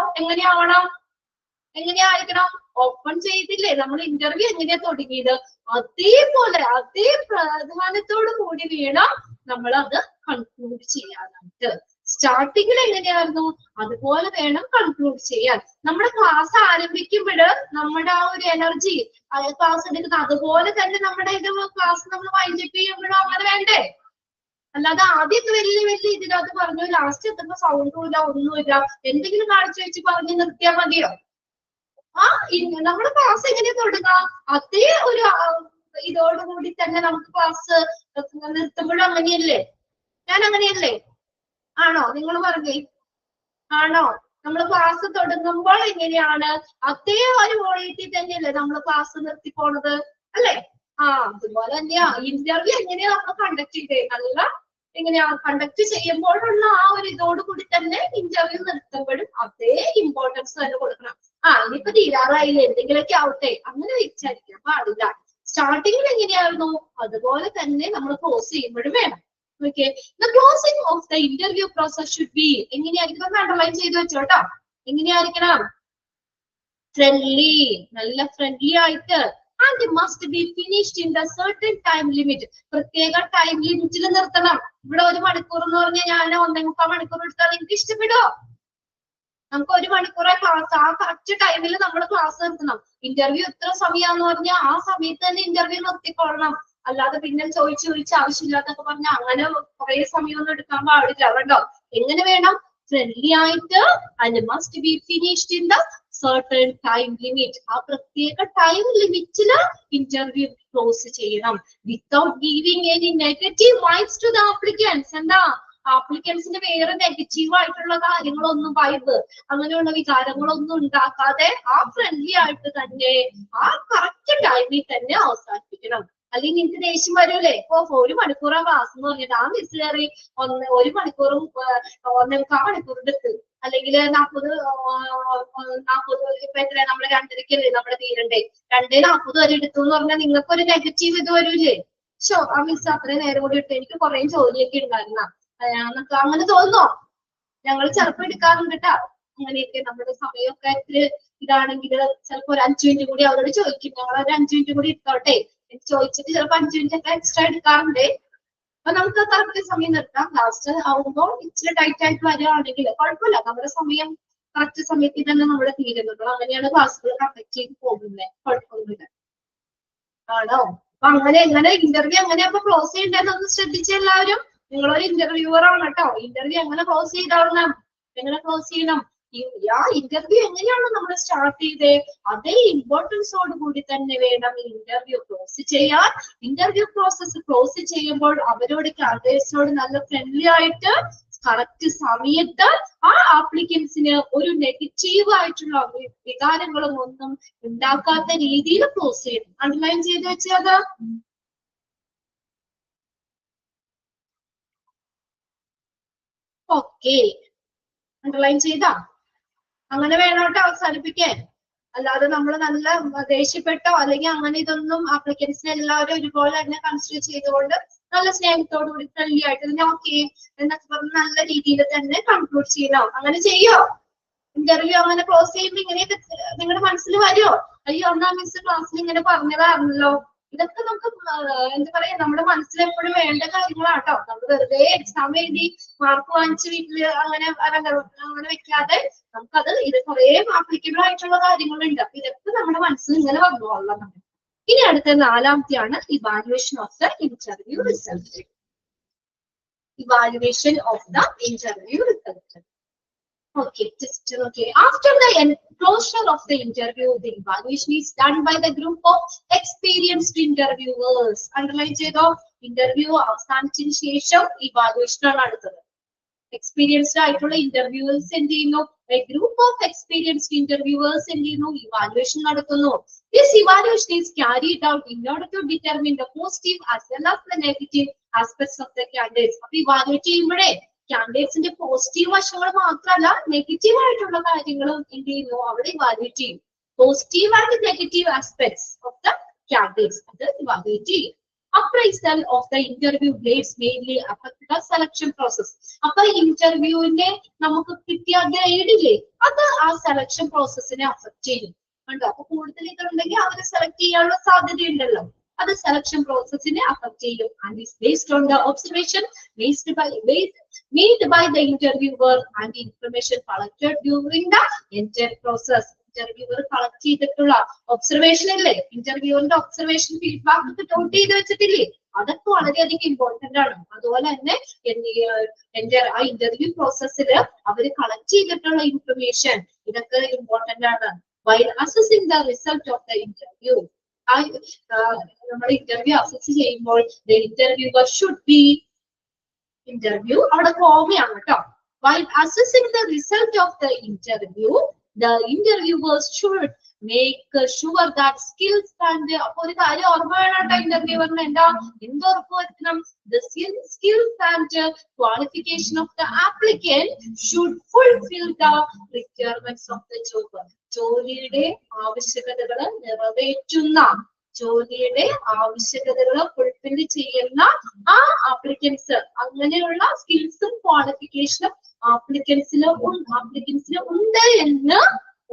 എങ്ങനെയായിരിക്കണം? ഓപ്പൺ ചെയ്തില്ലേ നമ്മൾ ഇന്റർവ്യൂ എങ്ങനെയാ തുടങ്ങിയത് അതേപോലെ അതേ പ്രാധാന്യത്തോടു കൂടി വേണം നമ്മൾ അത് കൺക്ലൂഡ് ചെയ്യാനായിട്ട്. സ്റ്റാർട്ടിങ്ങിൽ എങ്ങനെയായിരുന്നു അതുപോലെ വേണം കൺക്ലൂഡ് ചെയ്യാൻ. നമ്മുടെ ക്ലാസ് ആരംഭിക്കുമ്പോൾ നമ്മുടെ ആ ഒരു എനർജി ക്ലാസ് എടുക്കുന്നത് അതുപോലെ തന്നെ നമ്മുടെ ഇത് ക്ലാസ് നമ്മൾ വൈൻഡപ്പ് ചെയ്യുമ്പോഴോ അങ്ങനെ വേണ്ടേ? അല്ലാതെ ആദ്യമൊക്കെ വലിയ ഇതിനകത്ത് പറഞ്ഞു ലാസ്റ്റ് എത്തുമ്പോ സൗണ്ടും ഇല്ല ഒന്നുമില്ല എന്തെങ്കിലും കാണിച്ചു വെച്ച് പറഞ്ഞ് നിർത്തിയാൽ മതിയോ? നമ്മുടെ ക്ലാസ് എങ്ങനെയാ തുടങ്ങാം? അതേ ഒരു ഇതോടുകൂടി തന്നെ നമുക്ക് ക്ലാസ് നിർത്തുമ്പോഴും അങ്ങനെയല്ലേ? ഞാൻ അങ്ങനെയല്ലേ? ആണോ? നിങ്ങൾ പറഞ്ഞേ, ആണോ? നമ്മൾ ക്ലാസ് തുടങ്ങുമ്പോൾ എങ്ങനെയാണ് അതേ ഒരു വോളിയത്തിൽ തന്നെയല്ലേ നമ്മൾ ക്ലാസ് നിർത്തി പോണത് അല്ലേ? അതുപോലെ തന്നെയാ ഇന്റർവ്യൂ എങ്ങനെയാ നമ്മൾ കണ്ടക്ട് ചെയ്തേ? നല്ല എങ്ങനെയാ കണ്ടക്ട് ചെയ്യുമ്പോഴുള്ള ആ ഒരു ഇതോടുകൂടി തന്നെ ഇന്റർവ്യൂ നിർത്തുമ്പോഴും അതേ ഇമ്പോർട്ടൻസ് തന്നെ കൊടുക്കണം. ഇനിയിപ്പോ തീരാറായില്ലേ എന്തെങ്കിലുമൊക്കെ ആവട്ടെ അങ്ങനെ വിചാരിക്കാൻ പാടില്ല. സ്റ്റാർട്ടിങ്ങിൽ എങ്ങനെയായിരുന്നു അതുപോലെ തന്നെ നമ്മൾ ക്ലോസ് ചെയ്യുമ്പോഴും വേണം. Okay, the closing of the interview process should be എങ്ങനെയായിരിക്കും? അണ്ടർലൈൻ ചെയ്ത് വെച്ചോട്ടോ. എങ്ങനെയായിരിക്കണം? ഫ്രണ്ട്ലി, നല്ല ഫ്രണ്ട്ലി ആയിട്ട്. And it must be finished in the certain time limit. പ്രത്യേക ടൈം ലിമിറ്റിൽ നിർത്തണം. ഇവിടെ 1 മണിക്കൂർ എന്ന് പറഞ്ഞാൽ ഞാൻ 1.25 മണിക്കൂർ എടുത്താൽ നിങ്ങൾക്ക് ഇഷ്ടപ്പെടോ? നമുക്ക് 1 മണിക്കൂറെ ക്ലാസ്, ആ കറക്റ്റ് ടൈമിൽ നമ്മൾ ക്ലാസ് നിർത്തണം. ഇന്റർവ്യൂ എത്ര സമയമാന്ന് പറഞ്ഞാൽ ആ സമയത്ത് തന്നെ ഇന്റർവ്യൂ നിർത്തിക്കൊള്ളണം. അല്ലാതെ പിന്നെ ചോദിച്ച് ആവശ്യമില്ലാത്തൊക്കെ പറഞ്ഞാൽ അങ്ങനെ കുറെ സമയമൊന്നും എടുക്കാൻ പാടില്ല കേട്ടോ. എങ്ങനെ വേണം? ഫ്രണ്ട്ലി ആയിട്ട്. and must be finished in the certain time limit. ആ പ്രത്യേക ടൈം ലിമിറ്റില് ഇന്റർവ്യൂ ക്ലോസ് ചെയ്യണം. without giving any negative vibes to the applicants. എന്താ ആപ്ലിക്കൻസിന് വേറെ നെഗറ്റീവ് ആയിട്ടുള്ള കാര്യങ്ങളൊന്നും വൈബ് അങ്ങനെയുള്ള വികാരങ്ങളൊന്നും ഉണ്ടാക്കാതെ ആ ഫ്രണ്ട്ലി ആയിട്ട് തന്നെ ആ കറക്റ്റ് ടൈമിൽ തന്നെ അവസാനിപ്പിക്കണം. അല്ലെങ്കിൽ നിങ്ങൾക്ക് ദേഷ്യം വരൂലേ? 1 മണിക്കൂറാ ക്ലാസ് എന്ന് പറഞ്ഞിട്ട് ആ മിസ് കയറി 1 മണിക്കൂറും 1.25 മണിക്കൂർ എടുത്ത് അല്ലെങ്കിൽ 40 ഇപ്പൊ എത്ര നമ്മള് 2:30 നമ്മുടെ തീരണ്ടേ 2:40 വരെ എടുത്തു എന്ന് പറഞ്ഞാൽ നിങ്ങൾക്ക് ഒരു നെഗറ്റീവ് ഇത് വരൂലേ? ആ മിസ് അത്രയും നേരം കൂടി ഇട്ട് എനിക്ക് കുറെ ജോലിയൊക്കെ ഉണ്ടായിരുന്ന അങ്ങനെ തോന്നോ? ഞങ്ങൾ ചിലപ്പോൾ എടുക്കാറുണ്ട് കേട്ടോ. അങ്ങനെയൊക്കെ നമ്മുടെ സമയമൊക്കെ ഇതാണെങ്കിൽ ചിലപ്പോൾ ഒരു 5 മിനിറ്റ് കൂടി അവരോട് ചോദിക്കും, ഞങ്ങൾ ഒരു 5 മിനിറ്റ് കൂടി എടുത്തോട്ടെ ചോദിച്ചിട്ട് ചിലപ്പോൾ 5 മിനിറ്റ് ഒക്കെ എക്സ്ട്രാ എടുക്കാറുണ്ട്. അപ്പൊ നമുക്ക് കറക്റ്റ് സമയം നിർത്താം. ലാസ്റ്റ് ആവുമ്പോൾ ഇച്ചിരി ടൈറ്റ് ആയിട്ട് വരികയാണെങ്കിൽ കുഴപ്പമില്ല, നമ്മുടെ സമയം കറക്റ്റ് സമയത്തിൽ തന്നെ നമ്മുടെ തീരുന്നുള്ളൂ. അങ്ങനെയാണ് ക്ലാസ്സുകൾ കണ്ടക്ട് ചെയ്ത് പോകുന്നത്, കുഴപ്പമൊന്നുമില്ല. ആണോ? അപ്പൊ എങ്ങനെ ഇന്റർവ്യൂ എങ്ങനെ അപ്പൊ ക്ലോസ് ചെയ്യേണ്ടതെന്ന് ശ്രദ്ധിച്ച എല്ലാവരും. നിങ്ങളൊരു ഇന്റർവ്യൂവർ ആണ് കേട്ടോ. ഇന്റർവ്യൂ എങ്ങനെ ക്ലോസ് ചെയ്തോളണം, എങ്ങനെ ക്ലോസ് ചെയ്യണം, ആ ഇന്റർവ്യൂ എങ്ങനെയാണ് നമ്മൾ സ്റ്റാർട്ട് ചെയ്തേ അതേ ഇമ്പോർട്ടൻസോട് കൂടി തന്നെ വേണം ഇന്റർവ്യൂ ക്ലോസ് ചെയ്യാൻ. ഇന്റർവ്യൂ പ്രോസസ് ക്ലോസ് ചെയ്യുമ്പോൾ അവരോട് കാൻഡിഡേറ്റ്സിനോട് നല്ല ഫ്രണ്ട്ലി ആയിട്ട് കറക്റ്റ് സമയത്ത് ആ ആപ്ലിക്കൻസിന് ഒരു നെഗറ്റീവ് ആയിട്ടുള്ള വികാരങ്ങളും ഒന്നും ഉണ്ടാക്കാത്ത രീതിയിൽ ക്ലോസ് ചെയ്യണം. അണ്ടർലൈൻ ചെയ്ത് വെച്ചത് ഓക്കെ, അണ്ടർലൈൻ ചെയ്താ അങ്ങനെ വേണോട്ടോ അവസാനിപ്പിക്കാൻ. അല്ലാതെ നമ്മൾ നല്ല ദേഷ്യപ്പെട്ടോ അല്ലെങ്കിൽ അങ്ങനെ ഇതൊന്നും ആപ്ലിക്കൻസിനെ എല്ലാവരും ഒരുപോലെ തന്നെ കൺസിഡർ ചെയ്തുകൊണ്ട് നല്ല സ്നേഹത്തോടു കൂടി ഫ്രണ്ട്ലി ആയിട്ട് ഇതിനെ ഓക്കെ എന്നൊക്കെ പറഞ്ഞ് നല്ല രീതിയിൽ തന്നെ കൺക്ലൂഡ് ചെയ്യണം. അങ്ങനെ ചെയ്യോ? ഇന്റർവ്യൂ അങ്ങനെ ക്ലോസ് ചെയ്യുമ്പോൾ ഇങ്ങനെയൊക്കെ നിങ്ങളുടെ മനസ്സിൽ വരുമോ? അയ്യോ ഒന്നാം മിസ് ക്ലാസ്സിൽ ഇങ്ങനെ പറഞ്ഞതാണല്ലോ. ഇതൊക്കെ നമുക്ക് എന്താ പറയാ നമ്മുടെ മനസ്സിൽ എപ്പോഴും വേണ്ട കാര്യങ്ങളാട്ടോ. നമ്മൾ വെറുതെ എക്സാം എഴുതി മാർക്ക് വാങ്ങിച്ച് വീട്ടില് അങ്ങനെ വെക്കാതെ നമുക്കത് ഇത് കുറെ ആപ്ലിക്കബിൾ ആയിട്ടുള്ള കാര്യങ്ങളുണ്ട്. അപ്പൊ ഇതൊക്കെ നമ്മുടെ മനസ്സിൽ ഇങ്ങനെ വന്നോളാം. ഇനി അടുത്ത 4ാമത്തെയാണ് evaluation of the interview result. Evaluation of the interview result. Okay, just okay. After the closure of the interview, the evaluation is done by the group of experienced interviewers. Underline ചെയ്തോ, ഇന്റർവ്യൂ അവസാനിച്ചതിന് ശേഷം evaluation ആണ് അടുത്തത്. Experienced ആയിട്ടുള്ള interviewers എന്ത് ചെയ്യുന്നു? A group of experienced interviewers എന്ത് ചെയ്യുന്നു? Evaluation നടത്തുന്നു. This evaluation is carried out in order to determine the positive as well as the negative aspects of the candidates. അപ്പൊ ഇവാലുവേറ്റ് ചെയ്യുമ്പോഴേ കാൻഡിഡേറ്റ്സിന്റെ പോസിറ്റീവ് വശങ്ങൾ മാത്രമല്ല നെഗറ്റീവ് ആയിട്ടുള്ള കാര്യങ്ങളും എന്ത് ചെയ്യുന്നു? അവിടെ ഇവാലുവേറ്റ് ചെയ്യും. Positive and negative aspects of the candidates അത് ഇവാലുവേറ്റ് ചെയ്യും. Appraisal of the interview grades mainly affect the selection process. അപ്പൊ ഇന്റർവ്യൂവിന്റെ നമുക്ക് കിട്ടിയ ഗ്രേഡ് ഇല്ലേ, അത് ആ സെലക്ഷൻ പ്രോസസ്സിനെ അഫക്ട് ചെയ്യും. കണ്ടോ? അപ്പൊ കൂടുതൽ ഇതുണ്ടെങ്കിൽ അവരെ സെലക്ട് ചെയ്യാനുള്ള സാധ്യതയുണ്ടല്ലോ. അത് സെലക്ഷൻ പ്രോസസ്സിനെ അഫക്ട് ചെയ്യും. And is based on the observation made by the interviewer and information collected during the entire process. Interviewer collect ചെയ്തിട്ടുള്ള ഒബ്സർവേഷൻ ഇല്ലേ, ഇന്റർവ്യൂവിന്റെ ഒബ്സർവേഷൻ ഫീഡ്ബാക്ക് ഒക്കെ നോട്ട് ചെയ്ത് വെച്ചിട്ടില്ലേ, അതൊക്കെ വളരെയധികം ഇമ്പോർട്ടന്റ് ആണ്. അതുപോലെ തന്നെ ആ ഇന്റർവ്യൂ പ്രോസസ്സിൽ അവർ കളക്ട് ചെയ്തിട്ടുള്ള ഇൻഫർമേഷൻ ഇതൊക്കെ ഇമ്പോർട്ടന്റ് ആണ്. While assessing the result of the interview, നമ്മൾ ഇന്റർവ്യൂ അസസ് ചെയ്യുമ്പോൾ the interviewer should be interview അവിടെ കോമയാണ് കേട്ടോ. While assessing the result of the interview, the interviewers should make sure that skills and അപ്പൊ ഒരു കാര്യം ഓർമ്മ വേണം ഇന്റർവ്യൂവറിന് എന്തുറപ്പ് വരുത്തണം? The skills and qualification of the applicant should fulfill the requirements of the job. ജോലിയുടെ ആവശ്യകതകൾ നിറവേറ്റുന്ന, ജോലിയുടെ ആവശ്യകതകൾ ഫുൾഫിൽ ചെയ്യുന്ന ആ ആപ്ലിക്കൻസ്, അങ്ങനെയുള്ള സ്കിൽസും ക്വാളിഫിക്കേഷനും ആപ്ലിക്കൻസിന് ഉണ്ട് എന്ന്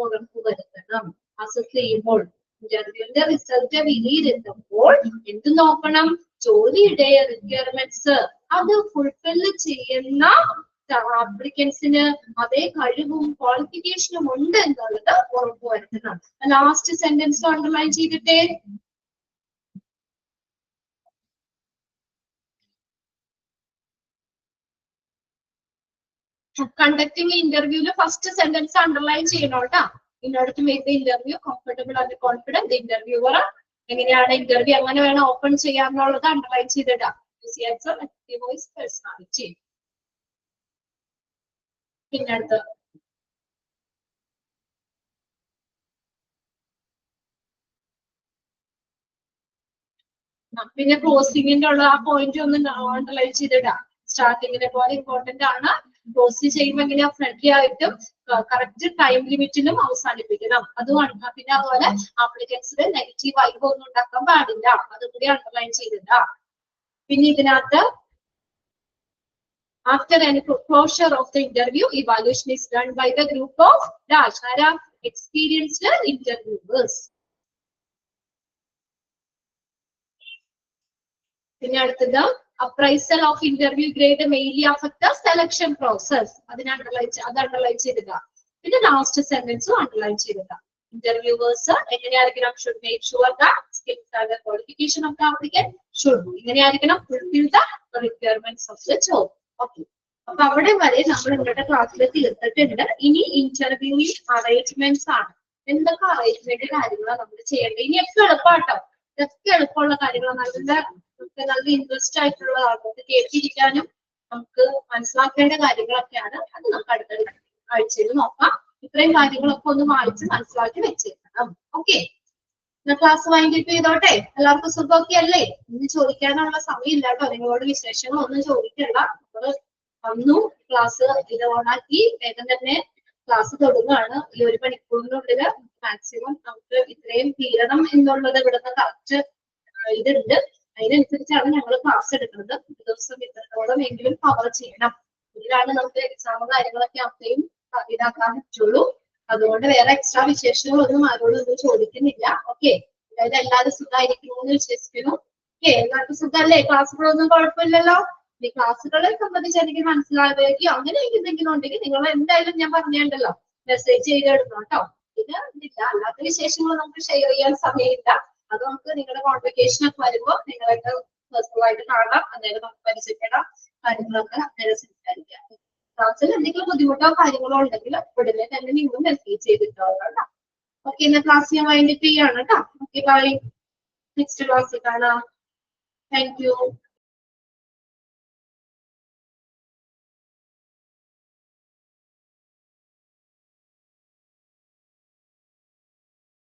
ഉറപ്പുവരുത്തണം. അസസ് ചെയ്യുമ്പോൾ ഇന്റർവ്യൂവിന്റെ റിസൾട്ട് വിലയിരുത്തുമ്പോൾ എന്ത് നോക്കണം? ജോലിയുടെ റിക്വയർമെന്റ്സ് അത് ഫുൾഫിൽ ചെയ്യുന്ന ആപ്ലിക്കൻസിന് അതേ കഴിവും ക്വാളിഫിക്കേഷനും ഉണ്ട് എന്നുള്ളത് ഉറപ്പുവരുത്തണം. ലാസ്റ്റ് സെന്റൻസ് അണ്ടർലൈൻ ചെയ്തിട്ടേ. കണ്ടക്ടിങ് ഇന്റർവ്യൂല് ഫസ്റ്റ് സെന്റൻസ് അണ്ടർലൈൻ ചെയ്യണോട്ടാ. In order to make the interview comfortable and confident, the interviewer എങ്ങനെയാണ് ഇന്റർവ്യൂ എങ്ങനെ വേണം ഓപ്പൺ ചെയ്യാന്നുള്ളത് അണ്ടർലൈൻ ചെയ്തിടാം. Voice personality. പിന്നെ അടുത്ത് പിന്നെ ക്ലോസിംഗിന്റെ ഉള്ള ആ പോയിന്റ് ഒന്ന് അണ്ടർലൈൻ ചെയ്തിടാം. സ്റ്റാർട്ടിങ്ങിനെ പോലെ ഇമ്പോർട്ടന്റ് ആണ്. ക്ലോസ് ചെയ്യുമ്പോൾ എങ്ങനെയാ ഫ്രണ്ട്ലി ആയിട്ടും കറക്റ്റ് ടൈം ലിമിറ്റിലും അവസാനിപ്പിക്കണം. അതുമാണ്. പിന്നെ അതുപോലെ ആപ്ലിക്കൻസിന് നെഗറ്റീവ് വൈബ് ഒന്നും ഉണ്ടാക്കാൻ പാടില്ല. അതുകൂടി അണ്ടർലൈൻ ചെയ്തിട്ടാ. പിന്നെ ഇതിനകത്ത് After any closure of the interview, evaluation is done by the group of dash experienced interviewers. പിന്നെ അടുത്തത് appraisal of interview grade mainly affect the selection process. അത് underline ചെയ്യുക. പിന്നെ ലാസ്റ്റ് സെന്റൻസും അണ്ടർലൈൻ ചെയ്യുക. Interviewers എങ്ങനെയായിരിക്കണം should make sure that skills and the qualification of the applicant should be ഇങ്ങനെയായിരിക്കണം fulfill the requirements of the job. Okay. അപ്പൊ അവിടെ വരെ നമ്മൾ ഇന്നത്തെ ക്ലാസ്സിൽ തീർത്തിട്ടുണ്ട്. ഇനി ഇന്റർവ്യൂവിംഗ് അറേഞ്ച്മെന്റ്സ് ആണ്. എന്തൊക്കെ അറേഞ്ച്മെന്റ് കാര്യങ്ങളാണ് നമ്മൾ ചെയ്യേണ്ടത്? ഇനി ഒക്കെ എളുപ്പമാട്ടോ. ഇതൊക്കെ എളുപ്പമുള്ള കാര്യങ്ങളാണ്. നല്ല ഇൻട്രസ്റ്റ് ആയിട്ടുള്ളതാണ്. നമുക്ക് കേട്ടിരിക്കാനും നമുക്ക് മനസ്സിലാക്കേണ്ട കാര്യങ്ങളൊക്കെയാണ്. അത് നമുക്ക് അടുത്ത ആഴ്ചയിൽ നോക്കാം. ഇത്രയും കാര്യങ്ങളൊക്കെ ഒന്ന് വായിച്ച് മനസ്സിലാക്കി വെച്ചേക്കണം. ഓക്കെ, ക്ലാസ് വൈൻഡപ്പ് ചെയ്തോട്ടെ. എല്ലാവർക്കും സുഖമൊക്കെ അല്ലേ? ഇന്ന് ചോദിക്കാനുള്ള സമയമില്ല കേട്ടോ. നിങ്ങളോട് വിശേഷങ്ങൾ ഒന്നും ചോദിക്കണ്ട. നമ്മള് വന്നു, ക്ലാസ് ഇത് ഓണാക്കി വേഗം തന്നെ ക്ലാസ് തുടങ്ങുകയാണ്. ഈ 1 മണിക്കൂറിനുള്ളിൽ മാക്സിമം നമുക്ക് ഇത്രയും തീരണം എന്നുള്ളത് ഇവിടുന്ന് കറക്റ്റ് ഇതുണ്ട്. അതിനനുസരിച്ചാണ് ഞങ്ങൾ ക്ലാസ് എടുക്കുന്നത്. ഒരു ദിവസം ഇത്രത്തോളം എങ്കിലും കവർ ചെയ്യണം. ഇതിലാണ് നമുക്ക് എക്സാം കാര്യങ്ങളൊക്കെ അത്രയും ഇതാക്കാൻ പറ്റുള്ളൂ. അതുകൊണ്ട് വേറെ എക്സ്ട്രാ വിശേഷങ്ങളൊന്നും ആരോടൊന്നും ചോദിക്കുന്നില്ല. ഓക്കെ, അതായത് എല്ലാവരും സുഖമായിരിക്കുന്നു എന്ന് വിശ്വസിക്കുന്നു. ഓക്കെ, എല്ലാവർക്കും സുഖമല്ലേ? ക്ലാസ്സുകളൊന്നും കുഴപ്പമില്ലല്ലോ. ഈ ക്ലാസ്സുകളെ സംബന്ധിച്ച് എനിക്ക് മനസ്സിലാവുകയോ അങ്ങനെ എന്തെങ്കിലും ഉണ്ടെങ്കിൽ നിങ്ങൾ എന്തായാലും ഞാൻ പറഞ്ഞുണ്ടല്ലോ, മെസ്സേജ് ചെയ്തിടുന്നു കേട്ടോ. ഇത് ഇല്ല, അല്ലാത്ത വിശേഷങ്ങൾ നമുക്ക് ഷെയർ ചെയ്യാൻ സമയമില്ല. അത് നമുക്ക് നിങ്ങളുടെ കോൺവെക്കേഷൻ ഒക്കെ വരുമ്പോൾ നിങ്ങളൊക്കെ പേഴ്സണലായിട്ട് കാണാം. അന്നേരം നമുക്ക് പരിചയപ്പെടാം. കാര്യങ്ങളൊക്കെ അന്നേരം സംസാരിക്കാം. ക്ലാസ്സിൽ എന്തെങ്കിലും ബുദ്ധിമുട്ടോ കാര്യങ്ങളോ ഉണ്ടെങ്കിൽ ഉടനെ തന്നെ നിങ്ങൾ മെസ്സേജ് ചെയ്തിട്ടോ കേട്ടോ. ഓക്കെ, ഇന്ന് ക്ലാസ് ഞാൻ വൈൻഡപ്പ് ചെയ്യാണ് കേട്ടോ. Okay, by. നെക്സ്റ്റ് ക്ലാസ്സിൽ കാണാം. Thank you.